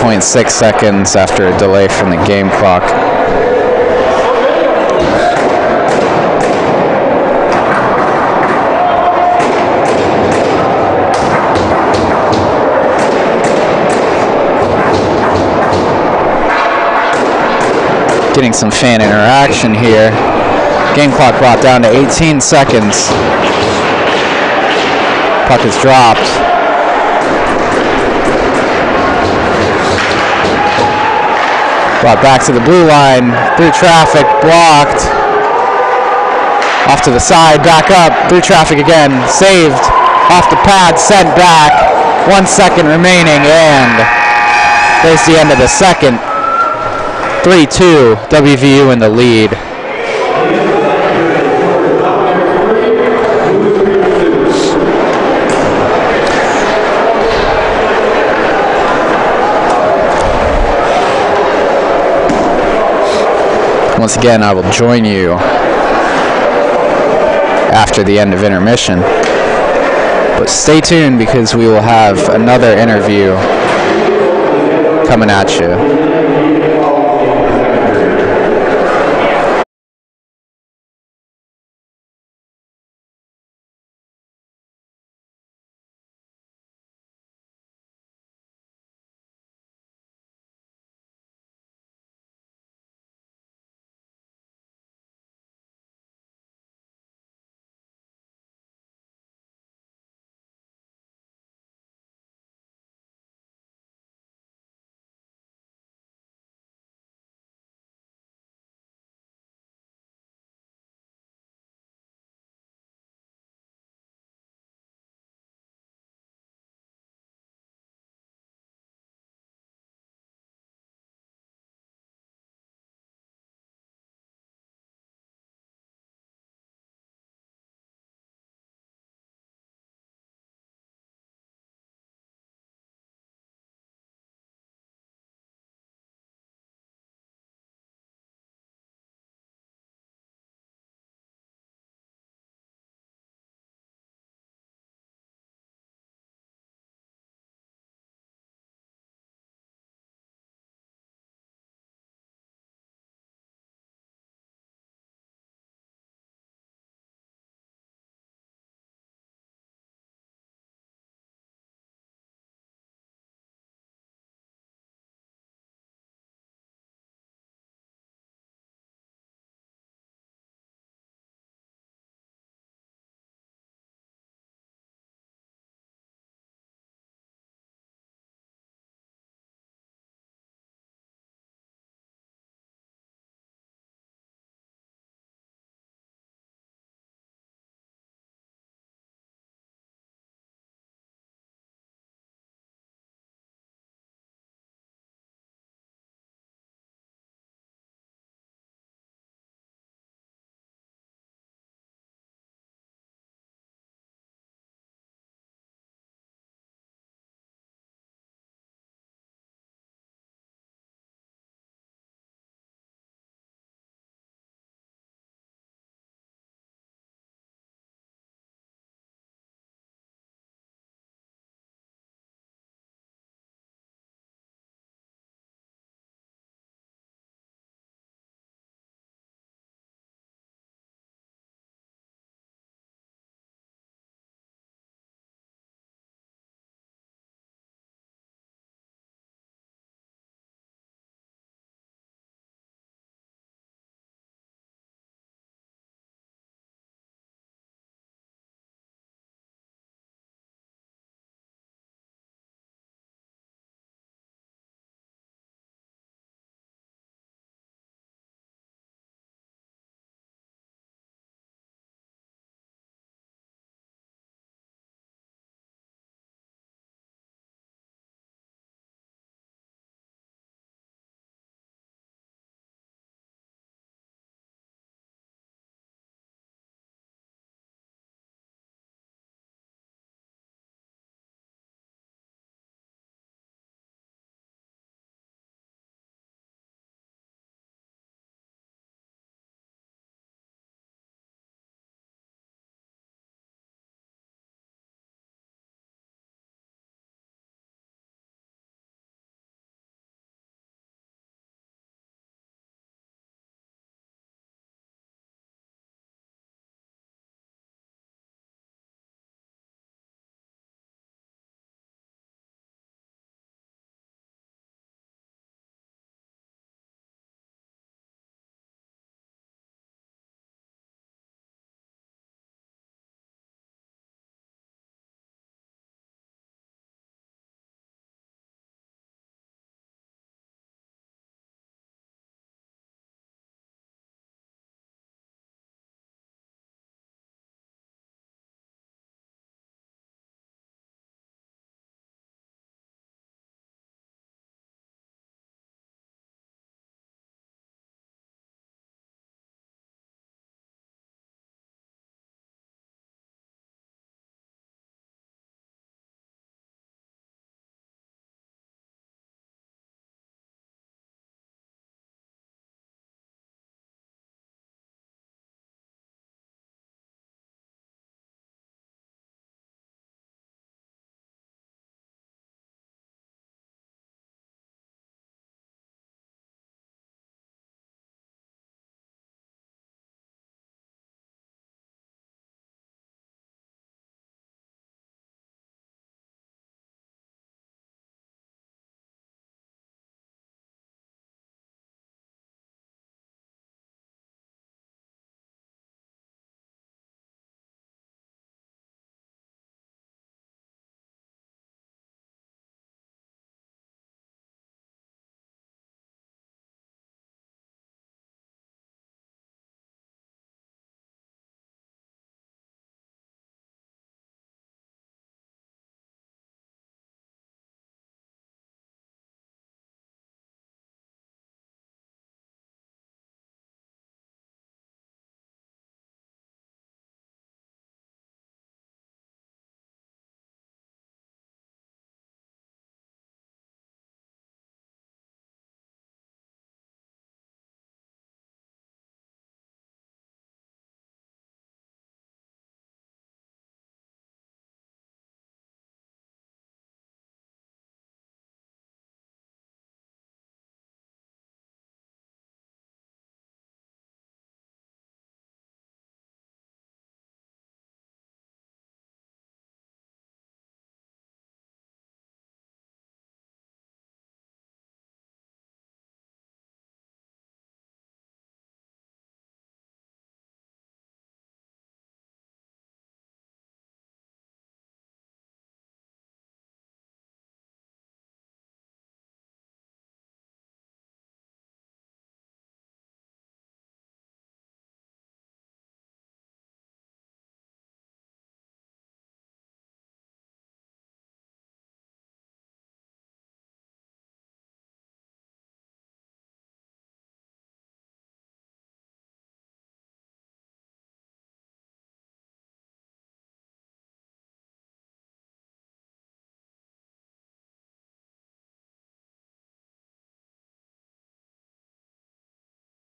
.6 seconds after a delay from the game clock. Getting some fan interaction here. Game clock brought down to 18 seconds. Puck is dropped. Brought back to the blue line, through traffic, blocked. Off to the side, back up, through traffic again, saved. Off the pad, sent back. 1 second remaining, and there's the end of the second. 3-2, WVU in the lead. Once again, I will join you after the end of intermission. But stay tuned because we will have another interview coming at you.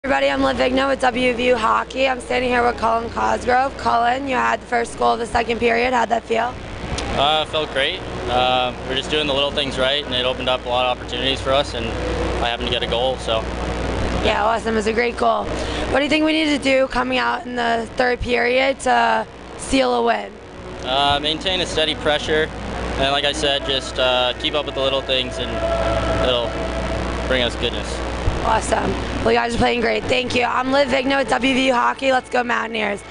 Everybody, I'm Liv Vigno with WVU Hockey. I'm standing here with Cullen Cosgrove. Cullen, you had the first goal of the second period. How'd that feel? It felt great. We're just doing the little things right, and it opened up a lot of opportunities for us, and I happened to get a goal, so. Yeah, awesome. It was a great goal. What do you think we need to do coming out in the third period to seal a win? Maintain a steady pressure, and like I said, just keep up with the little things, and it'll bring us goodness. Awesome. Well, you guys are playing great. Thank you. I'm Liv Vigno with WVU Hockey. Let's go Mountaineers.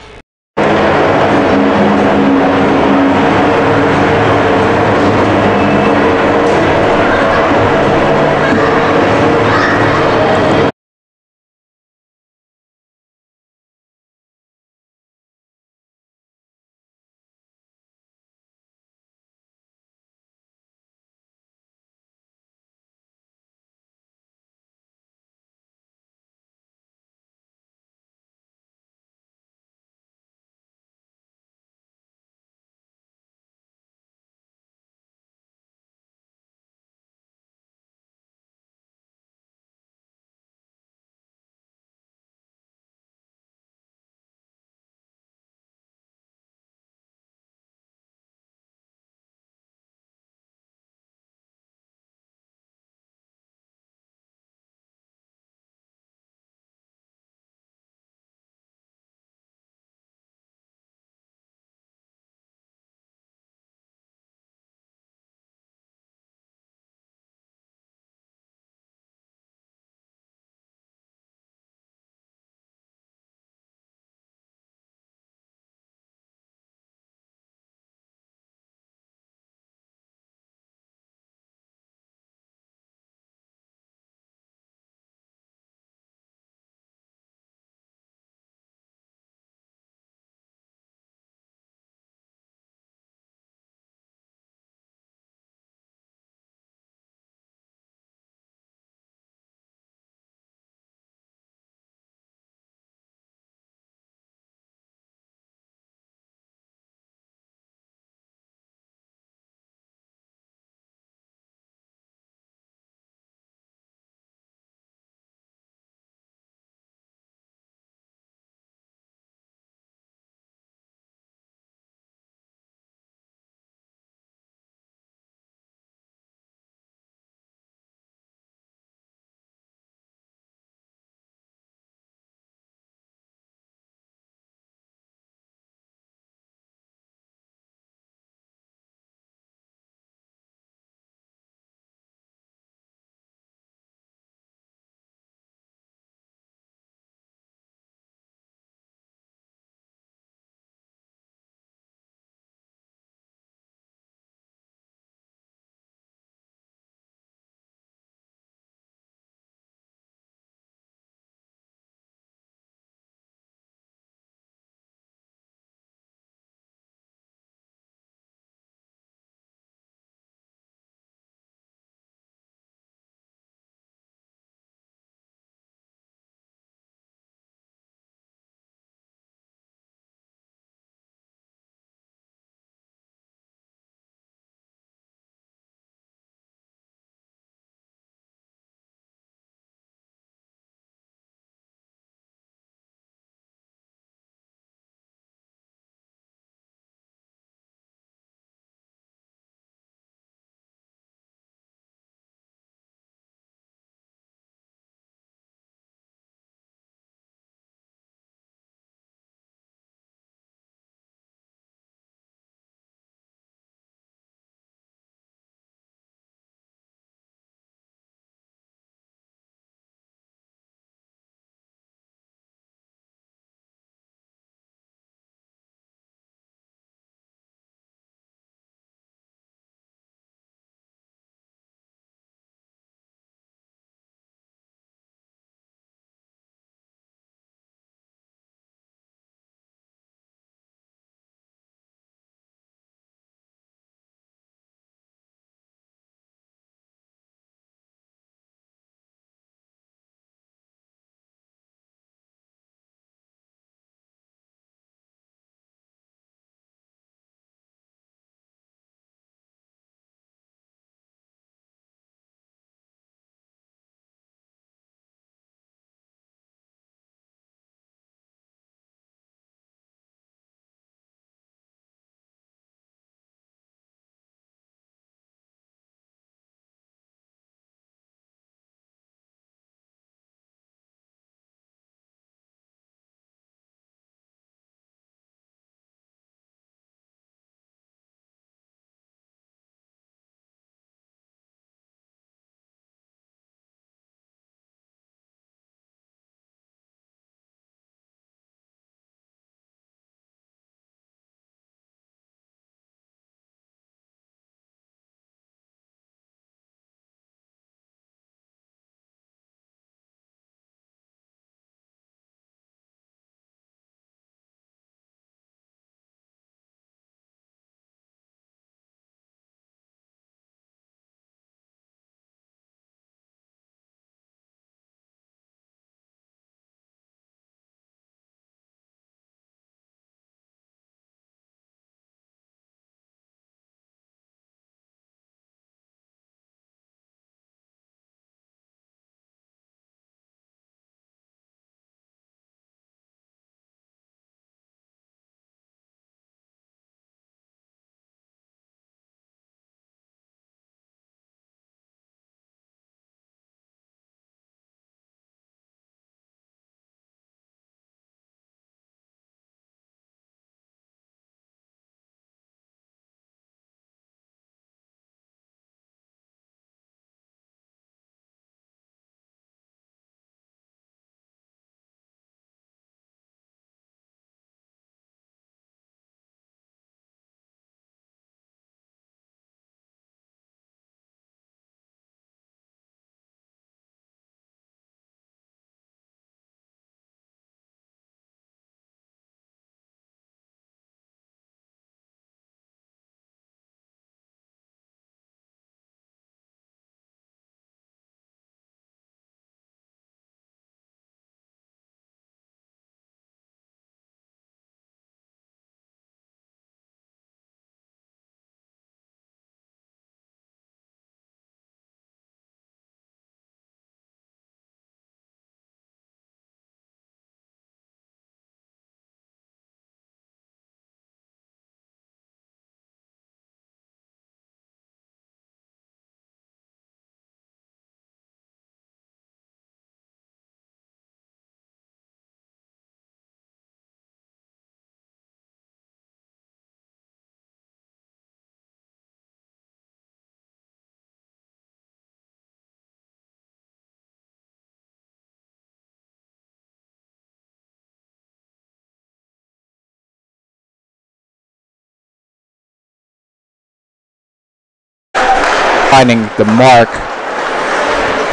finding the mark.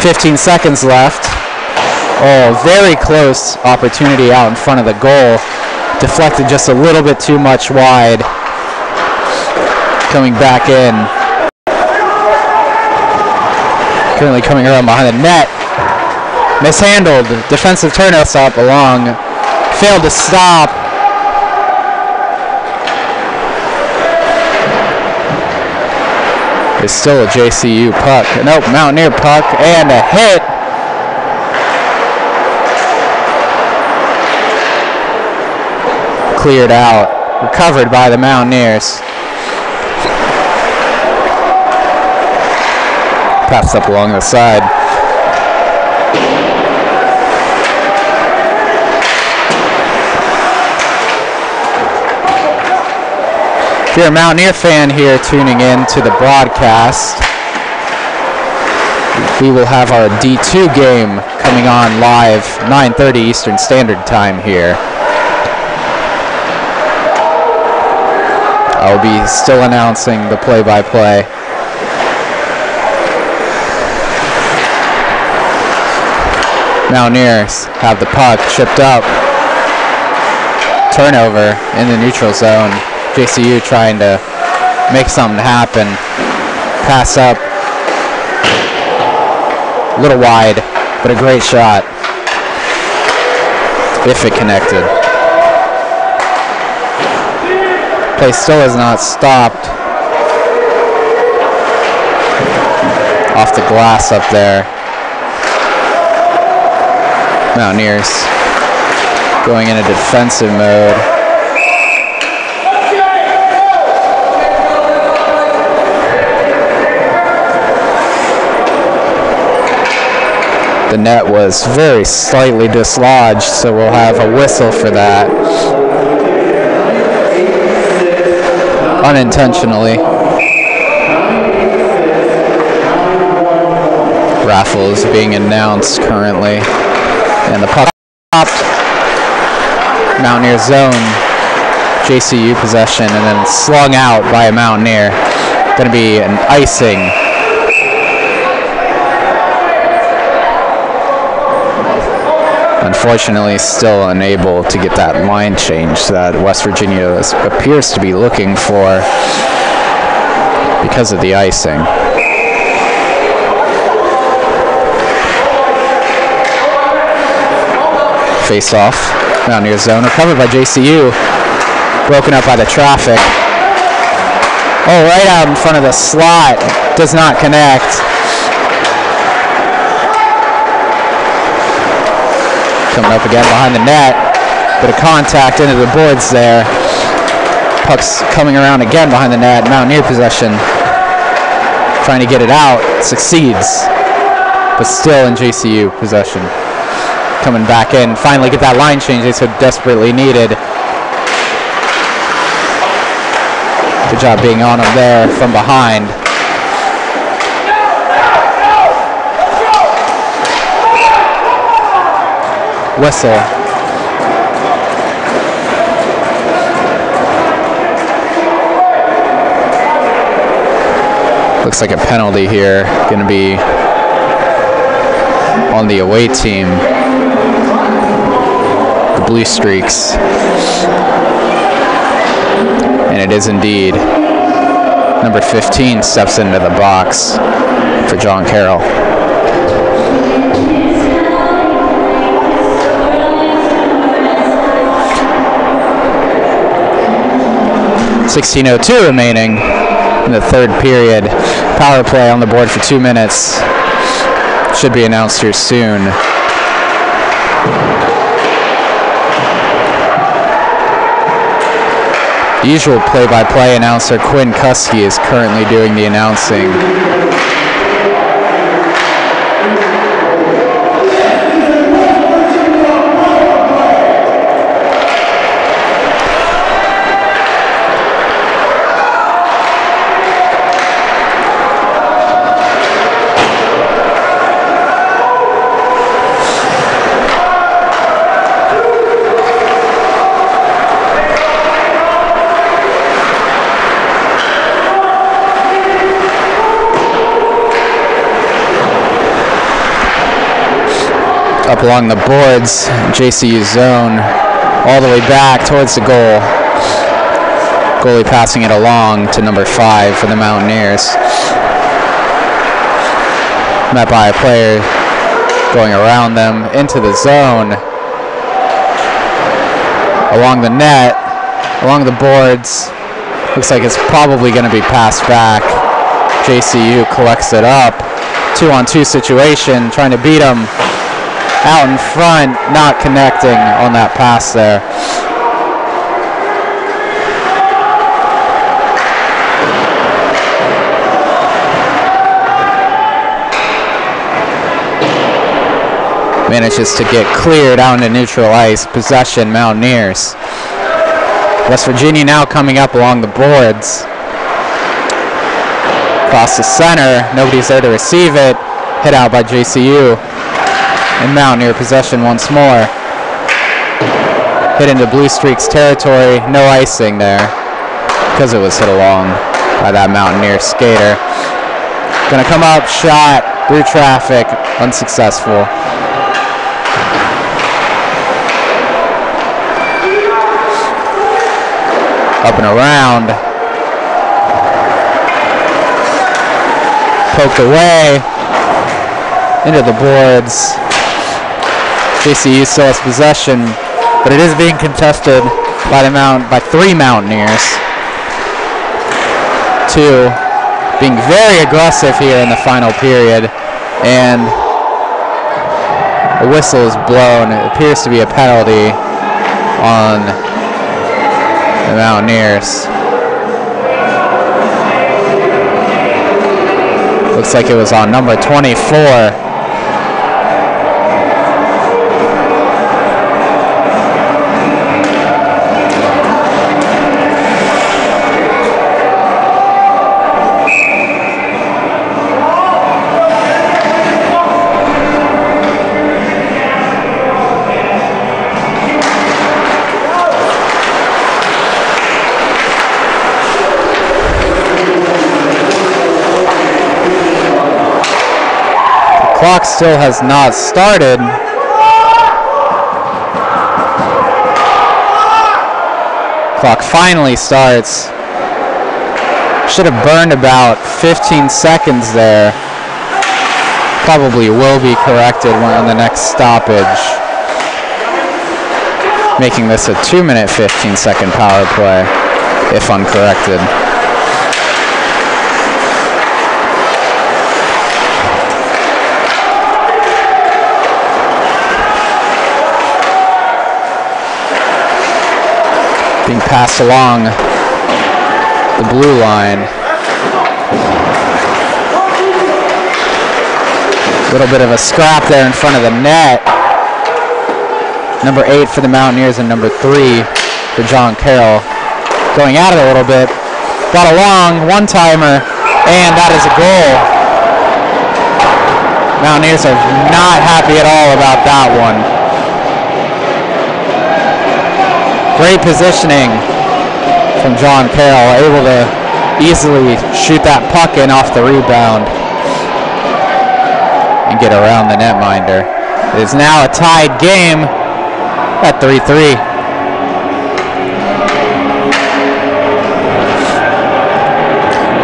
15 seconds left. Oh, very close opportunity out in front of the goal. Deflected just a little bit too much wide. Coming back in. Currently coming around behind the net. Mishandled. Defensive turnover stop along. Failed to stop. It's still a JCU puck. Nope, Mountaineer puck and a hit. Cleared out. Recovered by the Mountaineers. Pass up along the side. If you're a Mountaineer fan here tuning in to the broadcast, we will have our D2 game coming on live 9:30 Eastern Standard Time here. I'll be still announcing the play-by-play. Mountaineers have the puck chipped up. Turnover in the neutral zone. JCU trying to make something happen. Pass up. A little wide, but a great shot. If it connected. Play still has not stopped. Off the glass up there. Mountaineers going into defensive mode. The net was very slightly dislodged, so we'll have a whistle for that. Unintentionally. Raffle is being announced currently. And the puck stopped. Mountaineer zone. JCU possession and then slung out by a Mountaineer. Going to be an icing. Unfortunately, still unable to get that line change that West Virginia appears to be looking for because of the icing. Face off. Mountaineer zone. Recovered by JCU. Broken up by the traffic. Oh, right out in front of the slot. Does not connect. Coming up again behind the net. Bit of contact into the boards there. Puck's coming around again behind the net. Mountaineer possession. Trying to get it out. Succeeds. But still in JCU possession. Coming back in. Finally get that line change they so desperately needed. Good job being on him there from behind. Whistle. Looks like a penalty here. Going to be on the away team. The Blue Streaks. And it is indeed. Number 15 steps into the box for John Carroll. 16:02 remaining in the third period. Power play on the board for 2 minutes. Should be announced here soon. The usual play-by-play announcer Quinn Kuski is currently doing the announcing. Up along the boards, JCU zone, all the way back towards the goal. Goalie passing it along to number 5 for the Mountaineers. Met by a player going around them into the zone. Along the net, along the boards. Looks like it's probably going to be passed back. JCU collects it up. 2-on-2 situation, trying to beat them. Out in front, not connecting on that pass there. Manages to get cleared out into neutral ice. Possession, Mountaineers. West Virginia now coming up along the boards. Across the center, nobody's there to receive it. Hit out by JCU. And Mountaineer possession once more. Hit into Blue Streaks territory. No icing there because it was hit along by that Mountaineer skater. Gonna come up, shot through traffic, unsuccessful. Up and around. Poked away. Into the boards. JCU still has possession, but it is being contested by 3 Mountaineers. 2 being very aggressive here in the final period, and a whistle is blown. It appears to be a penalty on the Mountaineers. Looks like it was on number 24. Clock still has not started. Clock finally starts. Should have burned about 15 seconds there. Probably will be corrected on the next stoppage, making this a 2-minute 15-second power play if uncorrected. Being passed along the blue line. A little bit of a scrap there in front of the net. Number 8 for the Mountaineers and number 3 for John Carroll. Going at it a little bit. Got a long one-timer, and that is a goal. Mountaineers are not happy at all about that one. Great positioning from John Carroll, able to easily shoot that puck in off the rebound and get around the netminder. It is now a tied game at 3-3.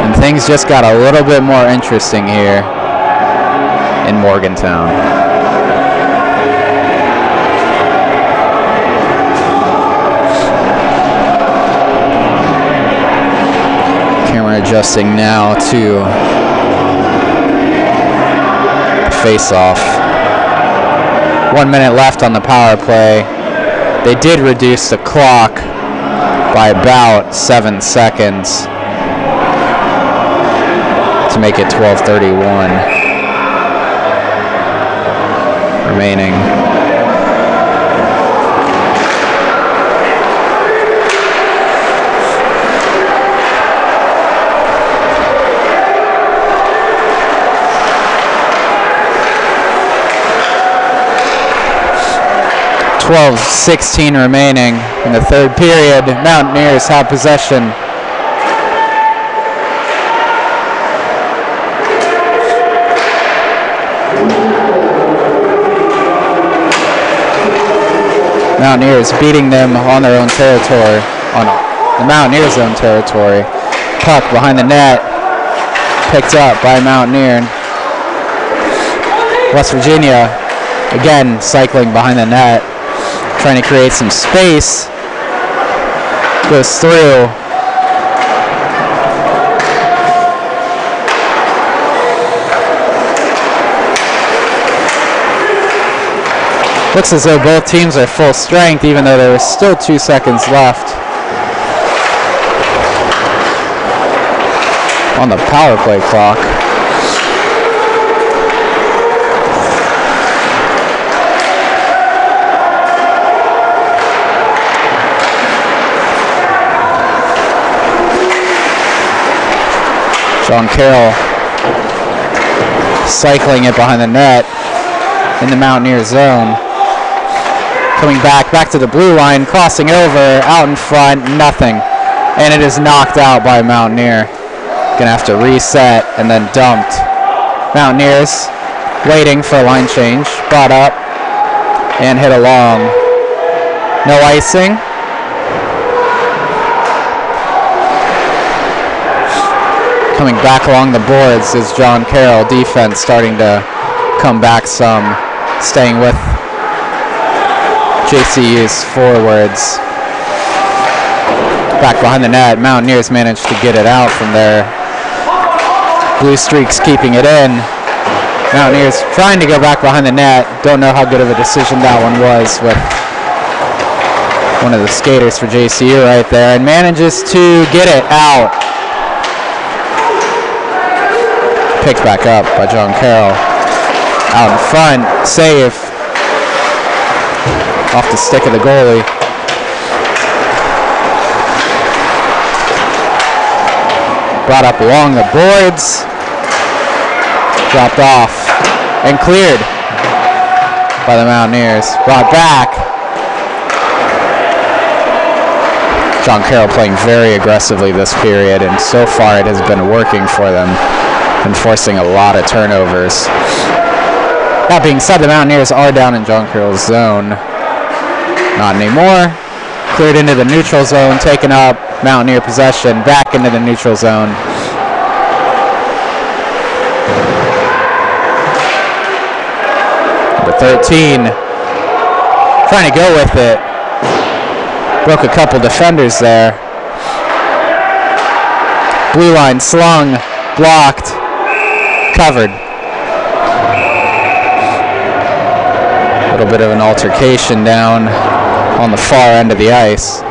And things just got a little bit more interesting here in Morgantown. Adjusting now to face-off. 1 minute left on the power play. They did reduce the clock by about 7 seconds to make it 12:31 remaining. .16 remaining in the third period. Mountaineers have possession. Mountaineers beating them on their own territory, on the Mountaineers' own territory. Puck behind the net, picked up by Mountaineer. West Virginia, again, cycling behind the net, trying to create some space. Goes through. Looks as though both teams are full strength, even though there is still 2 seconds left on the power play clock. John Carroll cycling it behind the net in the Mountaineer zone. Coming back to the blue line, crossing over, out in front, nothing. And it is knocked out by Mountaineer. Gonna have to reset and then dumped. Mountaineers waiting for a line change. Brought up and hit along. No icing. Coming back along the boards is John Carroll. Defense starting to come back some, staying with JCU's forwards. Back behind the net, Mountaineers managed to get it out from there. Blue Streaks keeping it in. Mountaineers trying to go back behind the net. Don't know how good of a decision that one was with one of the skaters for JCU right there, and manages to get it out. Picked back up by John Carroll. Out in front, save. Off the stick of the goalie. Brought up along the boards. Dropped off and cleared by the Mountaineers. Brought back. John Carroll playing very aggressively this period, and so far it has been working for them and forcing a lot of turnovers. That being said, the Mountaineers are down in John Carroll's zone. Not anymore. Cleared into the neutral zone, taken up. Mountaineer possession, back into the neutral zone. Number 13, trying to go with it. Broke a couple defenders there. Blue line slung, blocked, covered. A little bit of an altercation down on the far end of the ice.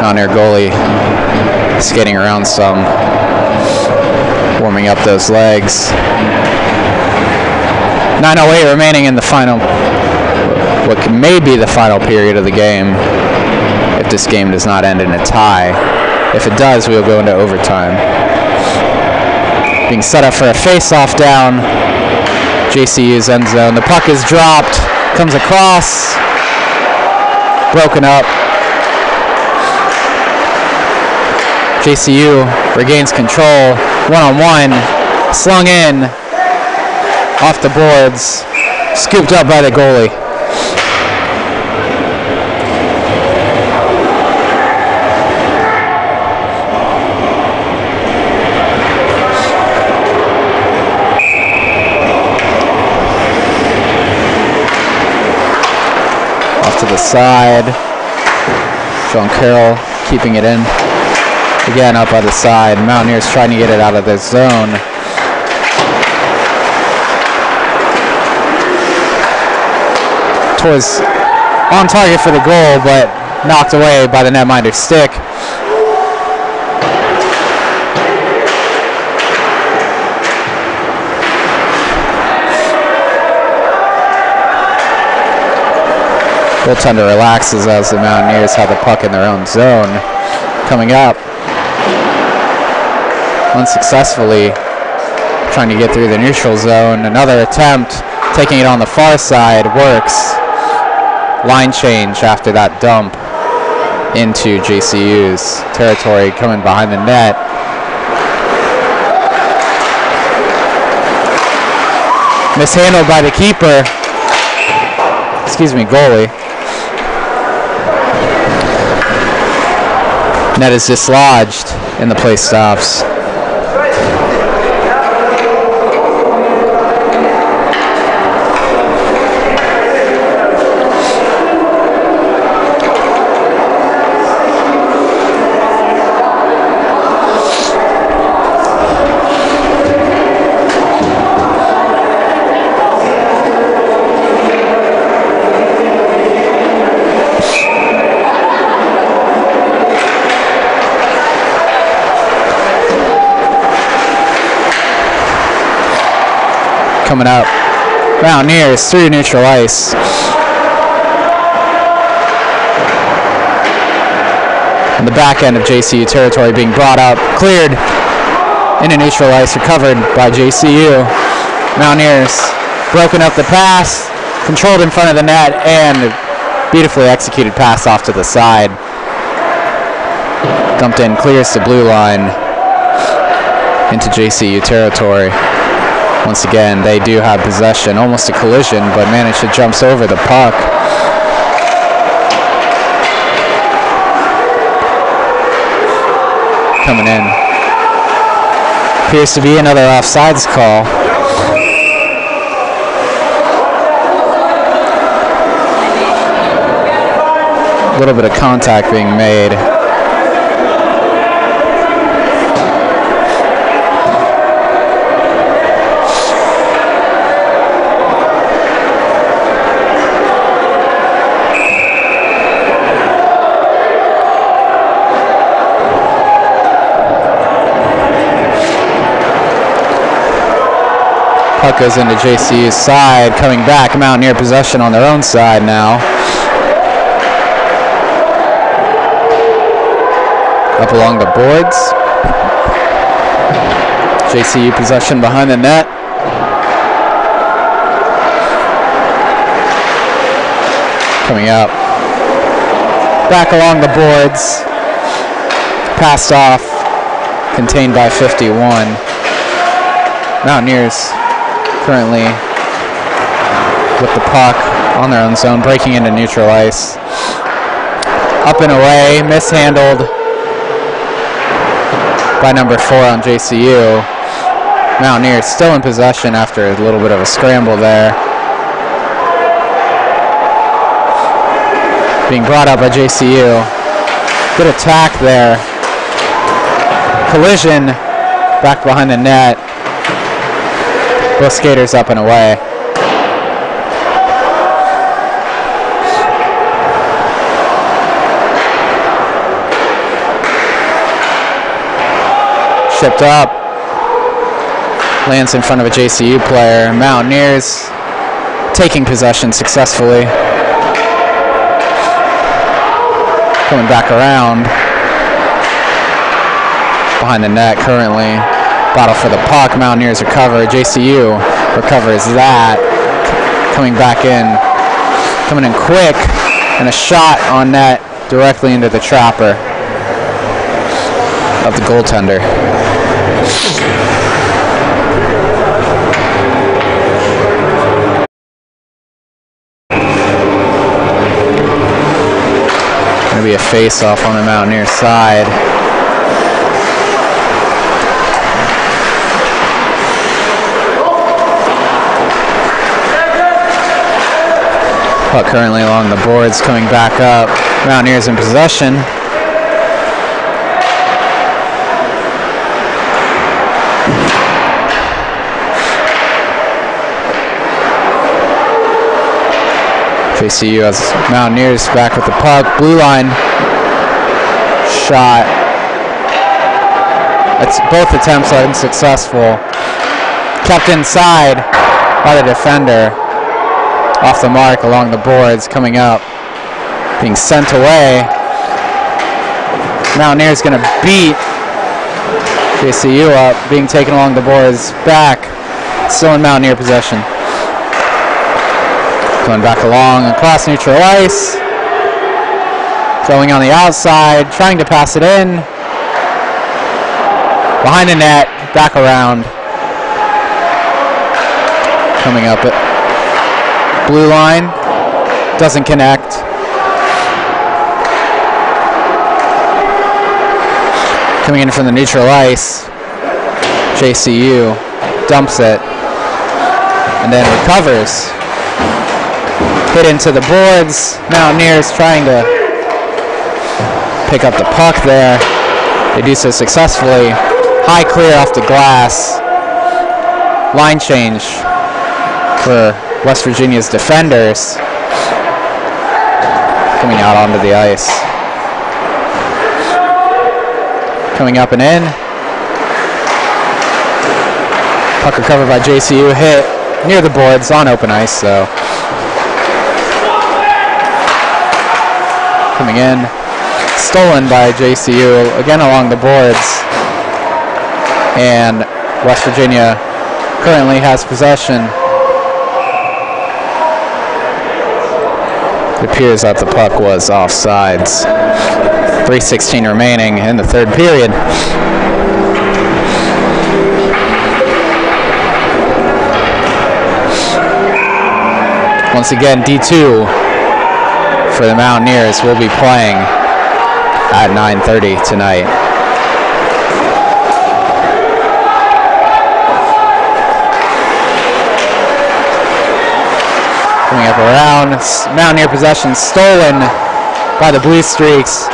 Mountaineer goalie skating around some, warming up those legs. 9:08 remaining in the final, what may be the final period of the game, if this game does not end in a tie. If it does, we'll go into overtime. Being set up for a face-off down JCU's end zone. The puck is dropped, comes across, broken up. JCU regains control, one-on-one, slung in, off the boards, scooped up by the goalie. Off to the side, John Carroll keeping it in. Again, up by the side. Mountaineers trying to get it out of this zone. Was on target for the goal, but knocked away by the netminder's stick. Goaltender relaxes as the Mountaineers have the puck in their own zone. Coming up, unsuccessfully trying to get through the neutral zone. Another attempt, taking it on the far side, works. Line change after that dump into JCU's territory, coming behind the net. Mishandled by the keeper. Excuse me, goalie. Net is dislodged and the play stops. Coming up, Mountaineers through neutral ice. On the back end of JCU territory, being brought up, cleared into neutral ice, recovered by JCU. Mountaineers broken up the pass, controlled in front of the net, and beautifully executed pass off to the side. Dumped in, clears the blue line into JCU territory. Once again, they do have possession, almost a collision, but managed to jump over the puck. Coming in. Appears to be another offsides call. A little bit of contact being made. Puck goes into JCU's side, coming back. Mountaineer possession on their own side now. Up along the boards. JCU possession behind the net. Coming up. Back along the boards. Passed off. Contained by 51. Mountaineers currently with the puck on their own zone, breaking into neutral ice. Up and away, mishandled by number 4 on JCU. Mountaineers still in possession after a little bit of a scramble there. Being brought up by JCU. Good attack there. Collision back behind the net. Both skaters up and away. Shipped up. Lands in front of a JCU player. Mountaineers taking possession successfully. Coming back around. Behind the net currently. Battle for the puck. Mountaineers recover. JCU recovers that. Coming back in. Coming in quick. And a shot on net directly into the trapper of the goaltender. Going to be a face-off on the Mountaineer side. Puck currently along the boards, coming back up. Mountaineers in possession. JCU has Mountaineers back with the puck. Blue line shot. It's both attempts are unsuccessful. Kept inside by the defender. Off the mark along the boards, coming up, being sent away. Mountaineers going to beat JCU up, being taken along the boards, back, still in Mountaineer possession. Going back along across neutral ice, going on the outside, trying to pass it in. Behind the net, back around. Coming up at blue line, doesn't connect. Coming in from the neutral ice, JCU dumps it and then recovers. Hit into the boards. Mountaineers trying to pick up the puck there. They do so successfully. High clear off the glass. Line change for West Virginia's defenders. Coming out onto the ice. Coming up and in. Puck recovered by JCU. Hit near the boards on open ice, so. Coming in. Stolen by JCU, again along the boards. And West Virginia currently has possession. It appears that the puck was offsides. 3:16 remaining in the third period. Once again, D2 for the Mountaineers will be playing at 9:30 tonight. Coming up around, Mountaineer possession stolen by the Blue Streaks.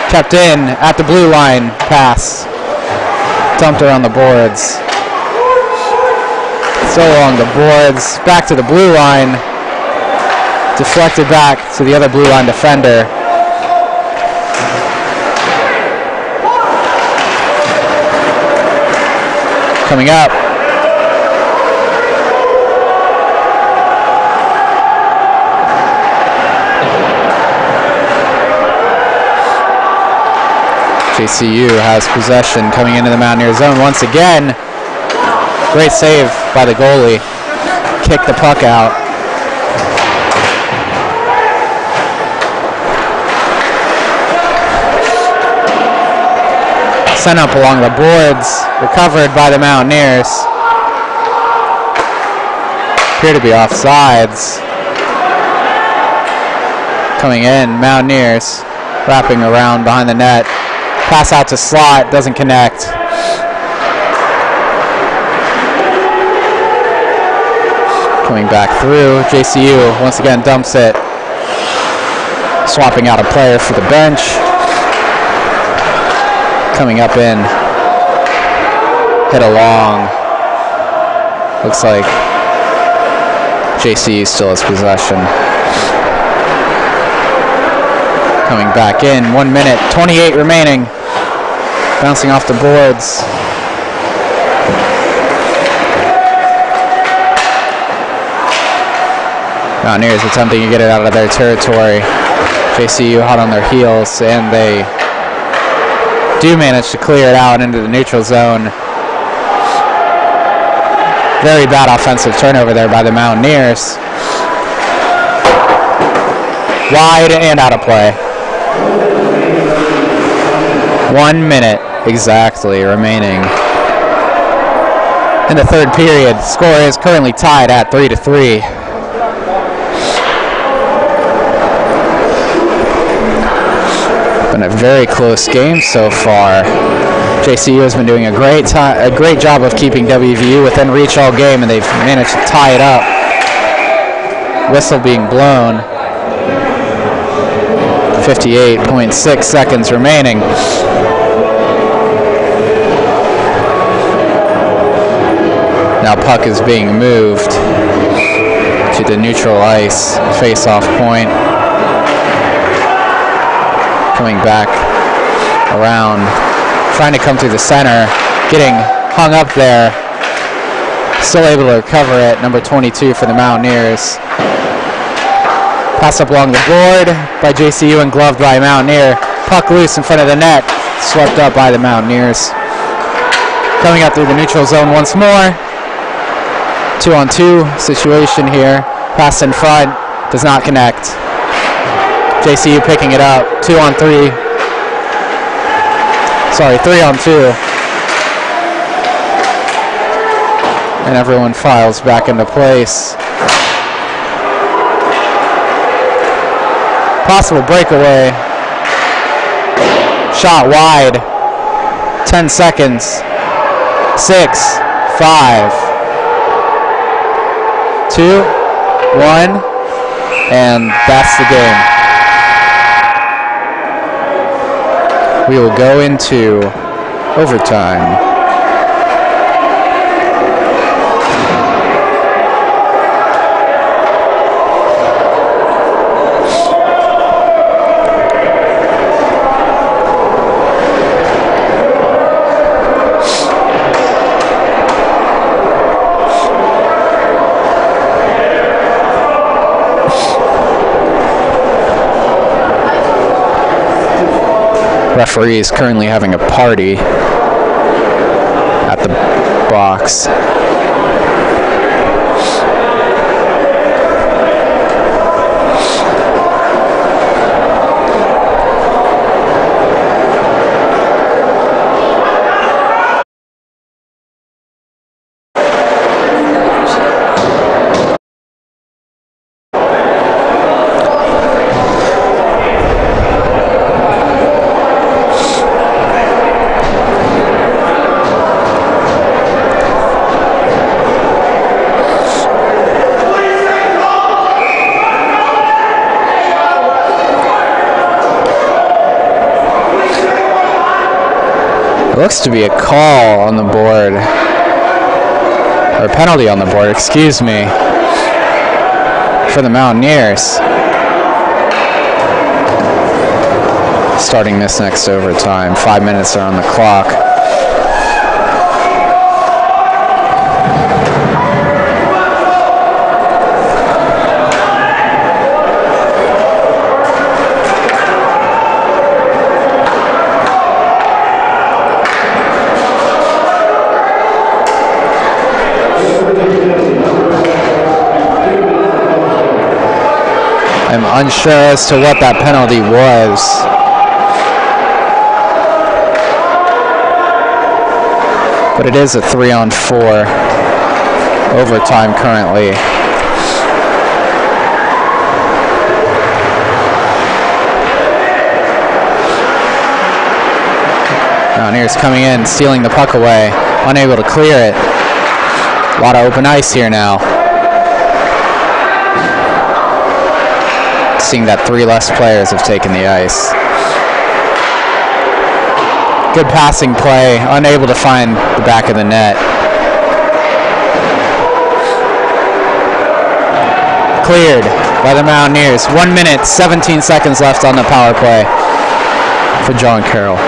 Kept in at the blue line, pass. Dumped around the boards. Still along the boards, back to the blue line. Deflected back to the other blue line defender. Coming up. JCU has possession coming into the Mountaineer zone once again. Great save by the goalie. Kick the puck out. Sent up along the boards. Recovered by the Mountaineers. Appear to be offsides. Coming in, Mountaineers wrapping around behind the net. Pass out to slot, doesn't connect. Coming back through, JCU once again dumps it. Swapping out a player for the bench. Coming up in. Hit along. Looks like JCU still has possession. Coming back in, 1 minute, 28 remaining. Bouncing off the boards. Mountaineers attempting to get it out of their territory. JCU hot on their heels, and they do manage to clear it out into the neutral zone. Very bad offensive turnover there by the Mountaineers. Wide and out of play. 1 minute exactly remaining in the third period. Score is currently tied at 3-3. Been a very close game so far. JCU has been doing a great job of keeping WVU within reach all game, and they've managed to tie it up. Whistle being blown. 58.6 seconds remaining. Now puck is being moved to the neutral ice face-off point. Coming back around, trying to come through the center, getting hung up there. Still able to recover it, number 22 for the Mountaineers. Pass up along the board by JCU and gloved by Mountaineer. Puck loose in front of the net, swept up by the Mountaineers. Coming up through the neutral zone once more. 2-on-2 situation here. Pass in front, does not connect. JCU picking it up. 2-on-3. Sorry, 3-on-2. And everyone files back into place. Possible breakaway. Shot wide. 10 seconds. 6, 5, 2, 1, and that's the game. We will go into overtime. Referee is currently having a party at the box. Looks to be a call on the board, or a penalty on the board, excuse me, for the Mountaineers. Starting this next overtime. 5 minutes are on the clock. I'm unsure as to what that penalty was. But it is a 3-on-4 overtime currently. Mountaineers coming in, stealing the puck away, unable to clear it. A lot of open ice here now. Seeing that 3 less players have taken the ice. Good passing play, unable to find the back of the net. Cleared by the Mountaineers. 1 minute, 17 seconds left on the power play for John Carroll.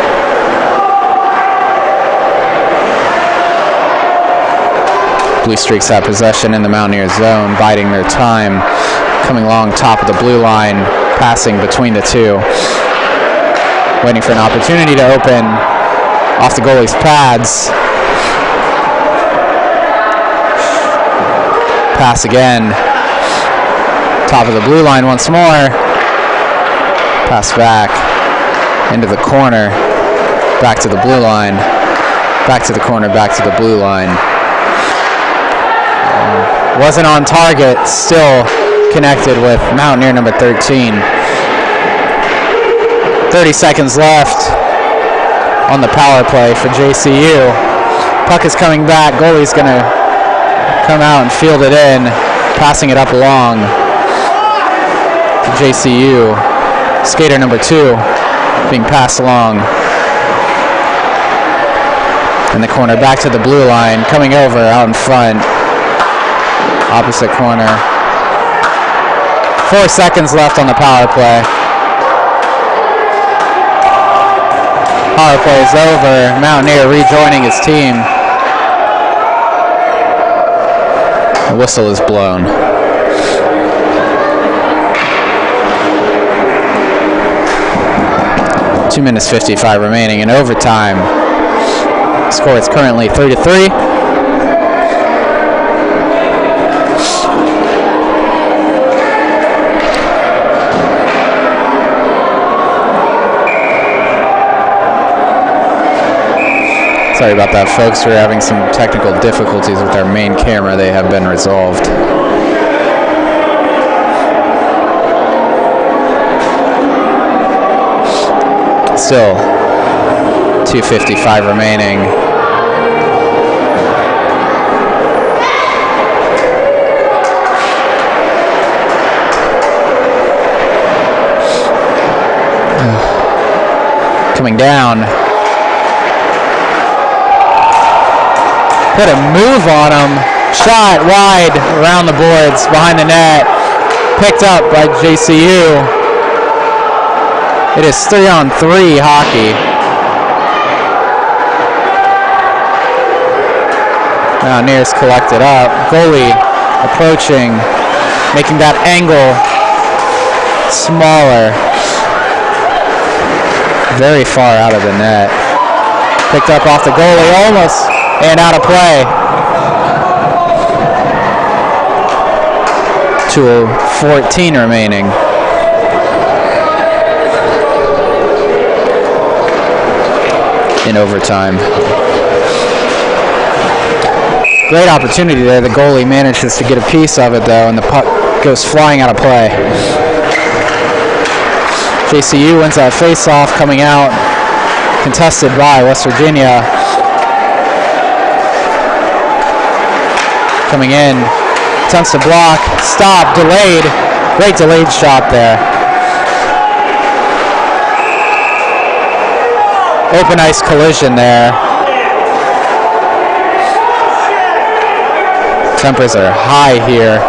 Blue Streaks have possession in the Mountaineers zone, biding their time. Coming along top of the blue line, passing between the two. Waiting for an opportunity to open off the goalie's pads. Pass again. Top of the blue line once more. Pass back into the corner. Back to the blue line. Back to the corner, back to the blue line. Wasn't on target, still connected with Mountaineer number 13. 30 seconds left on the power play for JCU. Puck is coming back. Goalie's going to come out and field it in, passing it up along to JCU. Skater number 2 being passed along. In the corner, back to the blue line, coming over out in front. Opposite corner. 4 seconds left on the power play. Power play is over. Mountaineer rejoining his team. The whistle is blown. Two minutes 55 remaining in overtime. Score is currently 3-3. Sorry about that, folks. We're having some technical difficulties with our main camera. They have been resolved. Still 2:55 remaining. Coming down. Put a move on him. Shot wide around the boards, behind the net. Picked up by JCU. It is 3-on-3 hockey. Mountaineers collect it up. Goalie approaching, making that angle smaller. Very far out of the net. Picked up off the goalie, almost, and out of play. 2:14 remaining. In overtime. Great opportunity there. The goalie manages to get a piece of it though, and the puck goes flying out of play. JCU wins that face-off, coming out, contested by West Virginia. Coming in, attempts to block, stop, delayed. Great delayed shot there. Open ice collision there. Tempers are high here.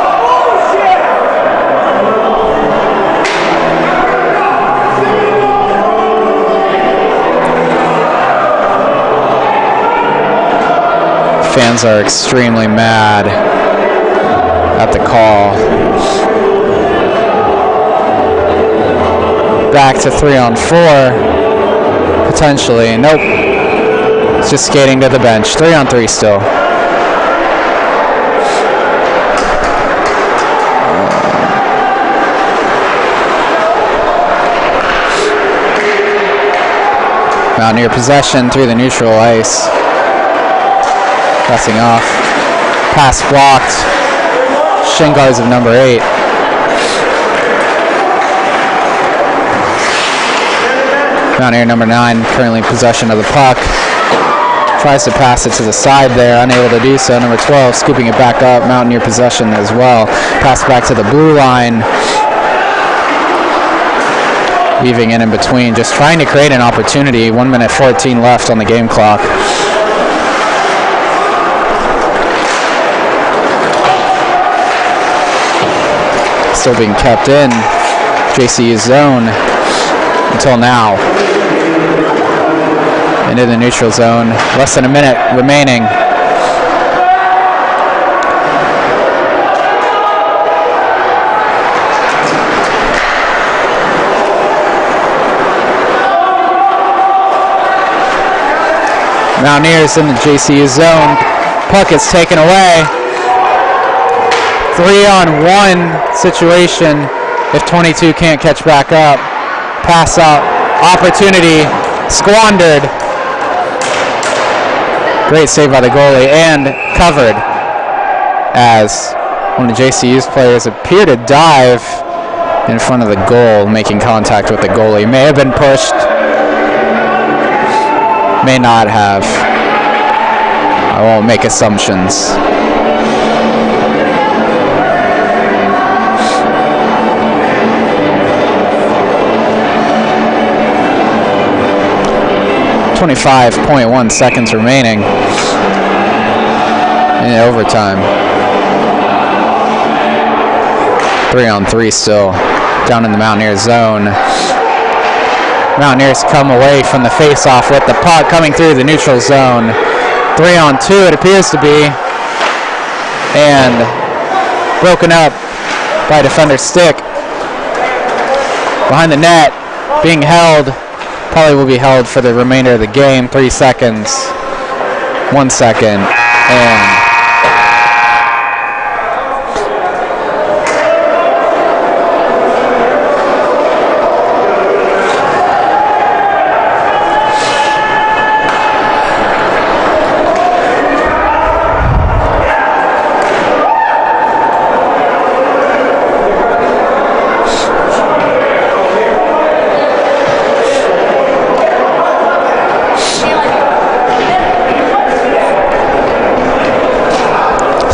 Fans are extremely mad at the call. Back to 3-on-4. Potentially. Nope. It's just skating to the bench. 3-on-3 still. Mountaineer possession through the neutral ice. Passing off. Pass blocked. Shin guards of number 8. Mountaineer number 9 currently in possession of the puck. Tries to pass it to the side there, unable to do so. Number 12 scooping it back up. Mountaineer possession as well. Pass back to the blue line. Weaving in between, just trying to create an opportunity. 1:14 left on the game clock. Still being kept in JCU's zone until now. Into the neutral zone. Less than a minute remaining. Mountaineers in the JCU zone. Puck is taken away. 3-on-1 situation if 22 can't catch back up. Pass up. Opportunity squandered. Great save by the goalie and covered as one of JCU's players appeared to dive in front of the goal, making contact with the goalie. May have been pushed. May not have. I won't make assumptions. .1 seconds remaining in overtime. 3-on-3 still down in the Mountaineers zone. Mountaineers come away from the face-off with the puck coming through the neutral zone. 3-on-2 it appears to be. And broken up by defender's stick. Behind the net, being held. Probably will be held for the remainder of the game. 3 seconds. 1 second. And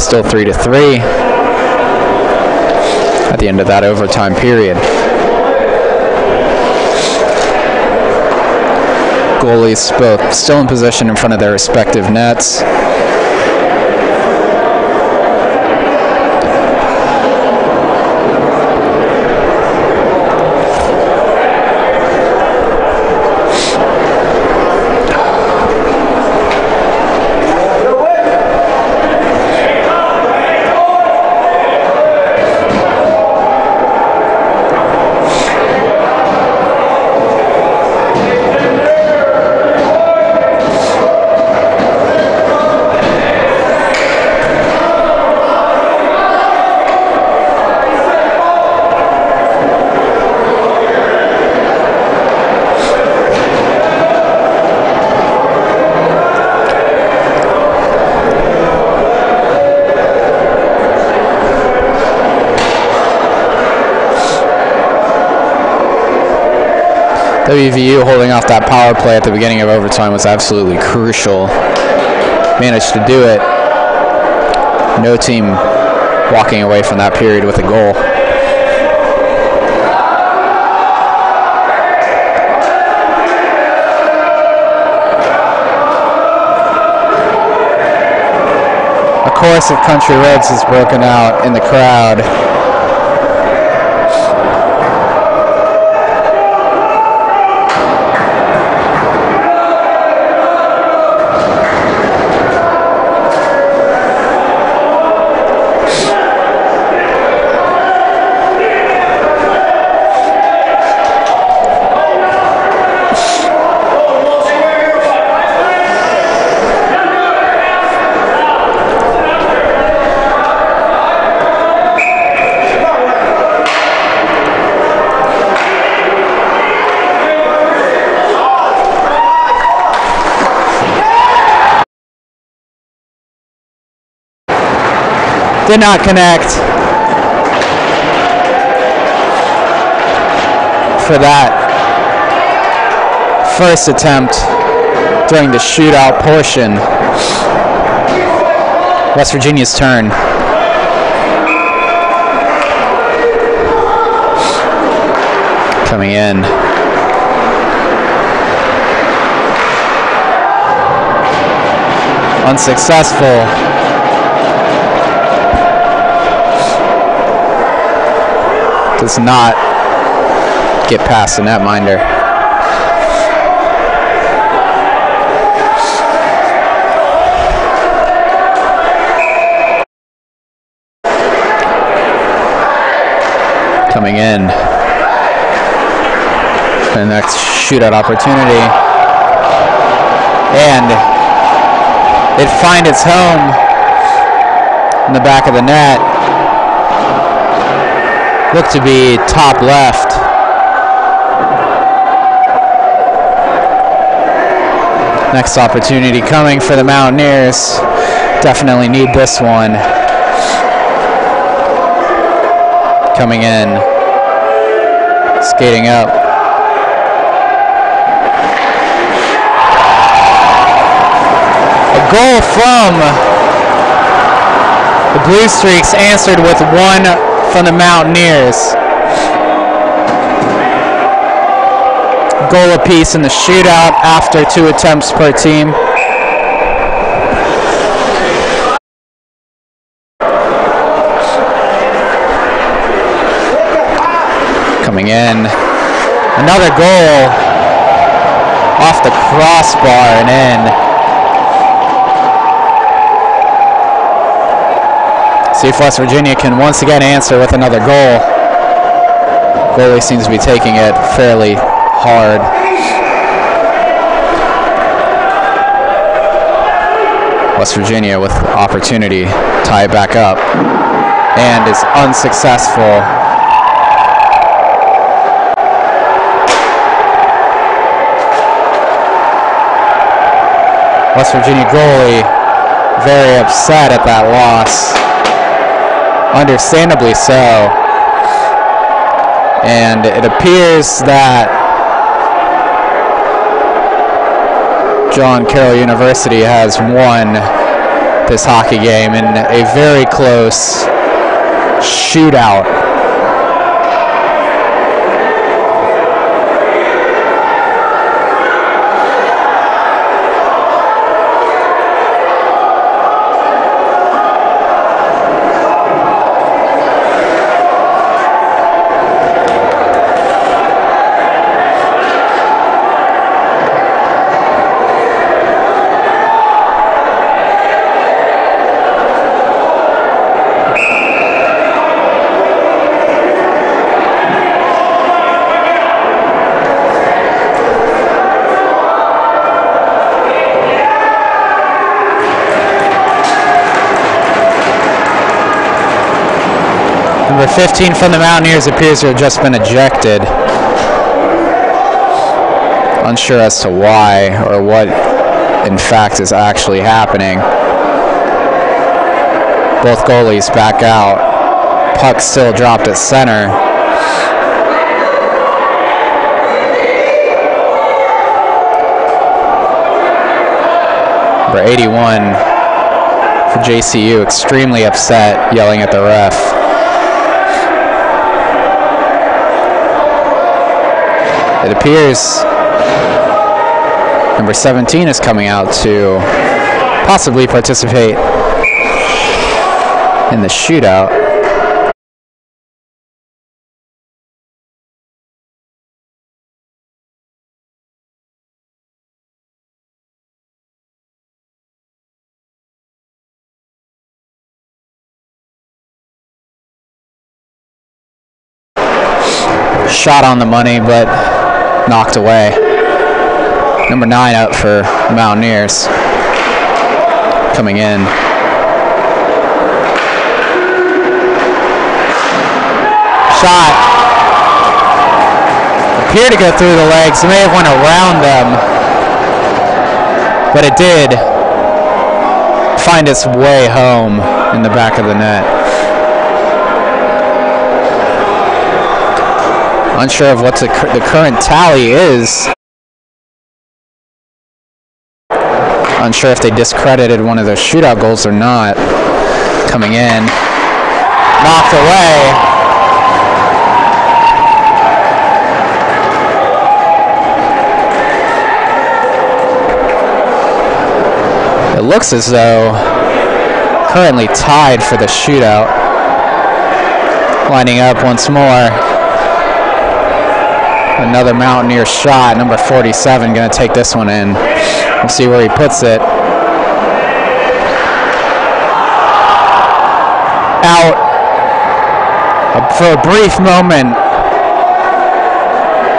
still 3-3 at the end of that overtime period. Goalies both still in position in front of their respective nets. WVU holding off that power play at the beginning of overtime was absolutely crucial. Managed to do it. No team walking away from that period with a goal. A chorus of Country Roads has broken out in the crowd. Did not connect for that first attempt during the shootout portion. West Virginia's turn. Coming in. Unsuccessful. Does not get past the netminder. Coming in. The next shootout opportunity. And it finds its home in the back of the net. Look to be top left. Next opportunity coming for the Mountaineers. Definitely need this one. Coming in. Skating up. A goal from the Blue Streaks, answered with one from the Mountaineers. Goal apiece in the shootout after 2 attempts per team. Coming in. Another goal off the crossbar and in. See if West Virginia can once again answer with another goal. Goalie seems to be taking it fairly hard. West Virginia with opportunity, tie it back up, and is unsuccessful. West Virginia goalie very upset at that loss. Understandably so. And it appears that John Carroll University has won this hockey game in a very close shootout. Number 15 from the Mountaineers appears to have just been ejected. Unsure as to why or what, in fact, is actually happening. Both goalies back out. Puck still dropped at center. Number 81 for JCU, extremely upset, yelling at the ref. It appears number 17 is coming out to possibly participate in the shootout. Shot on the money, but knocked away. Number 9 out for Mountaineers. Coming in. Shot. Appeared to go through the legs. It may have went around them. But it did find its way home in the back of the net. Unsure of what the current tally is. Unsure if they discredited one of their shootout goals or not. Coming in. Knocked away. It looks as though currently tied for the shootout. Lining up once more. Another Mountaineer shot, number 47, going to take this one in. We'll see where he puts it. Out for a brief moment.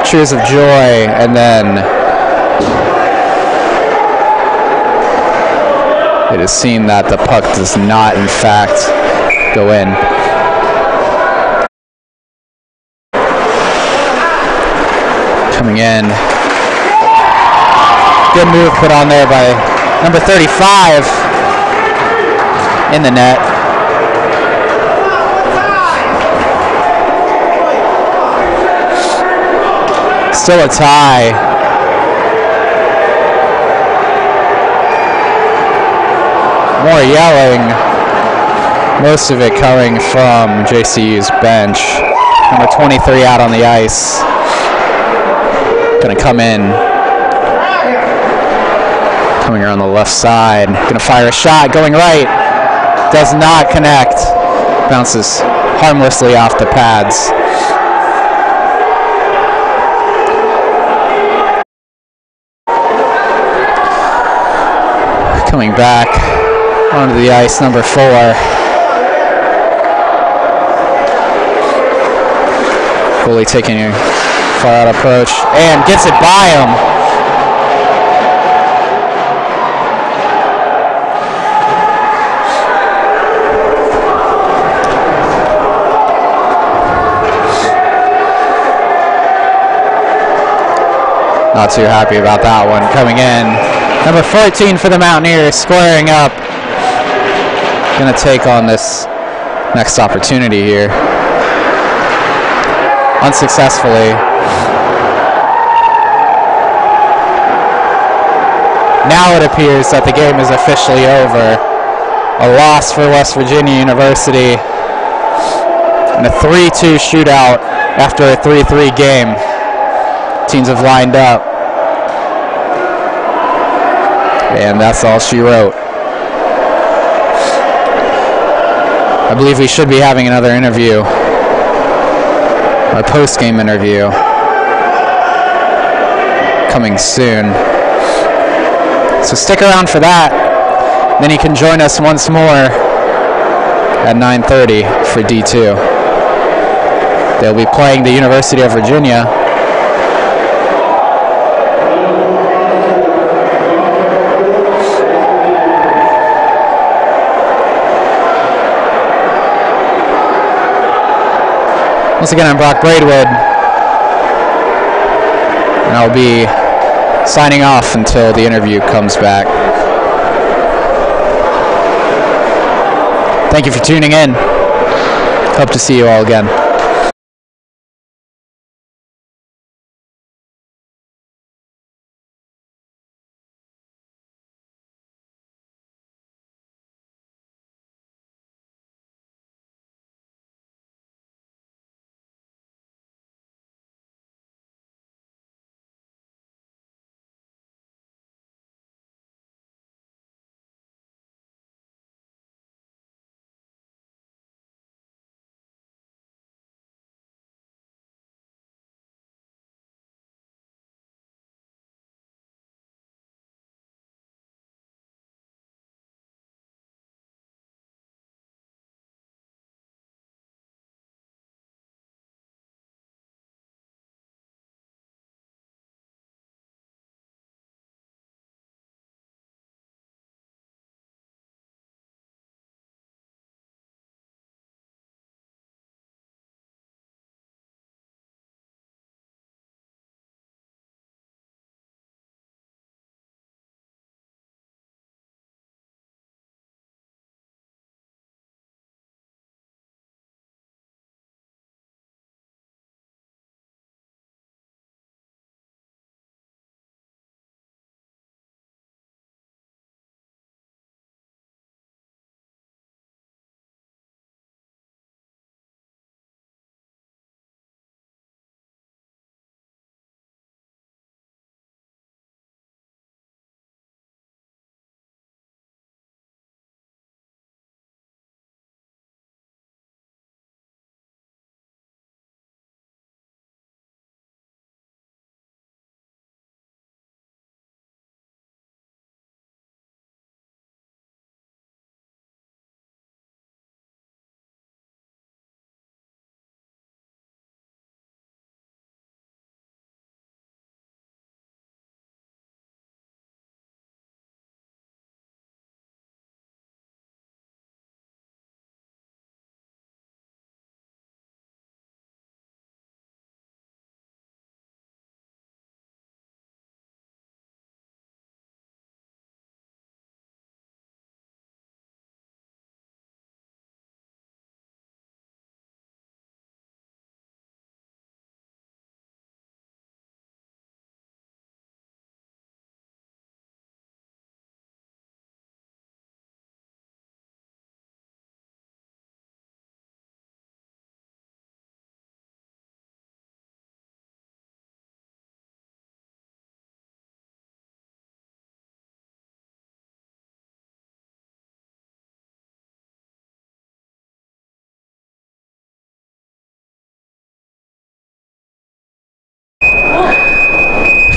Cheers of joy, and then it is seen that the puck does not, in fact, go in. Coming in. Good move put on there by number 35 in the net. Still a tie. More yelling. Most of it coming from JCU's bench. Number 23 out on the ice. Going to come in. Coming around the left side. Going to fire a shot. Going right. Does not connect. Bounces harmlessly off the pads. Coming back onto the ice, number 4. Goalie taking a far out approach and gets it by him. Not too happy about that one. Coming in, number 14 for the Mountaineers, squaring up. Gonna take on this next opportunity here. Unsuccessfully. Now it appears that the game is officially over. a loss for West Virginia University, and a 3-2 shootout after a 3-3 game. Teams have lined up, and that's all she wrote. I believe we should be having another interview, our post-game interview, coming soon. So stick around for that. Then you can join us once more at 9:30 for D2. They'll be playing the University of Virginia. Once again, I'm Brock Braidwood, and I'll be signing off until the interview comes back. Thank you for tuning in. Hope to see you all again.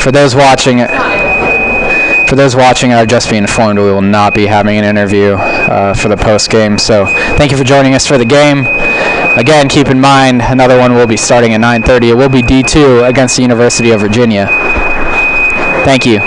For those watching, are just being informed we will not be having an interview for the post game. So thank you for joining us for the game. Again, keep in mind another one will be starting at 9:30. It will be D2 against the University of Virginia. Thank you.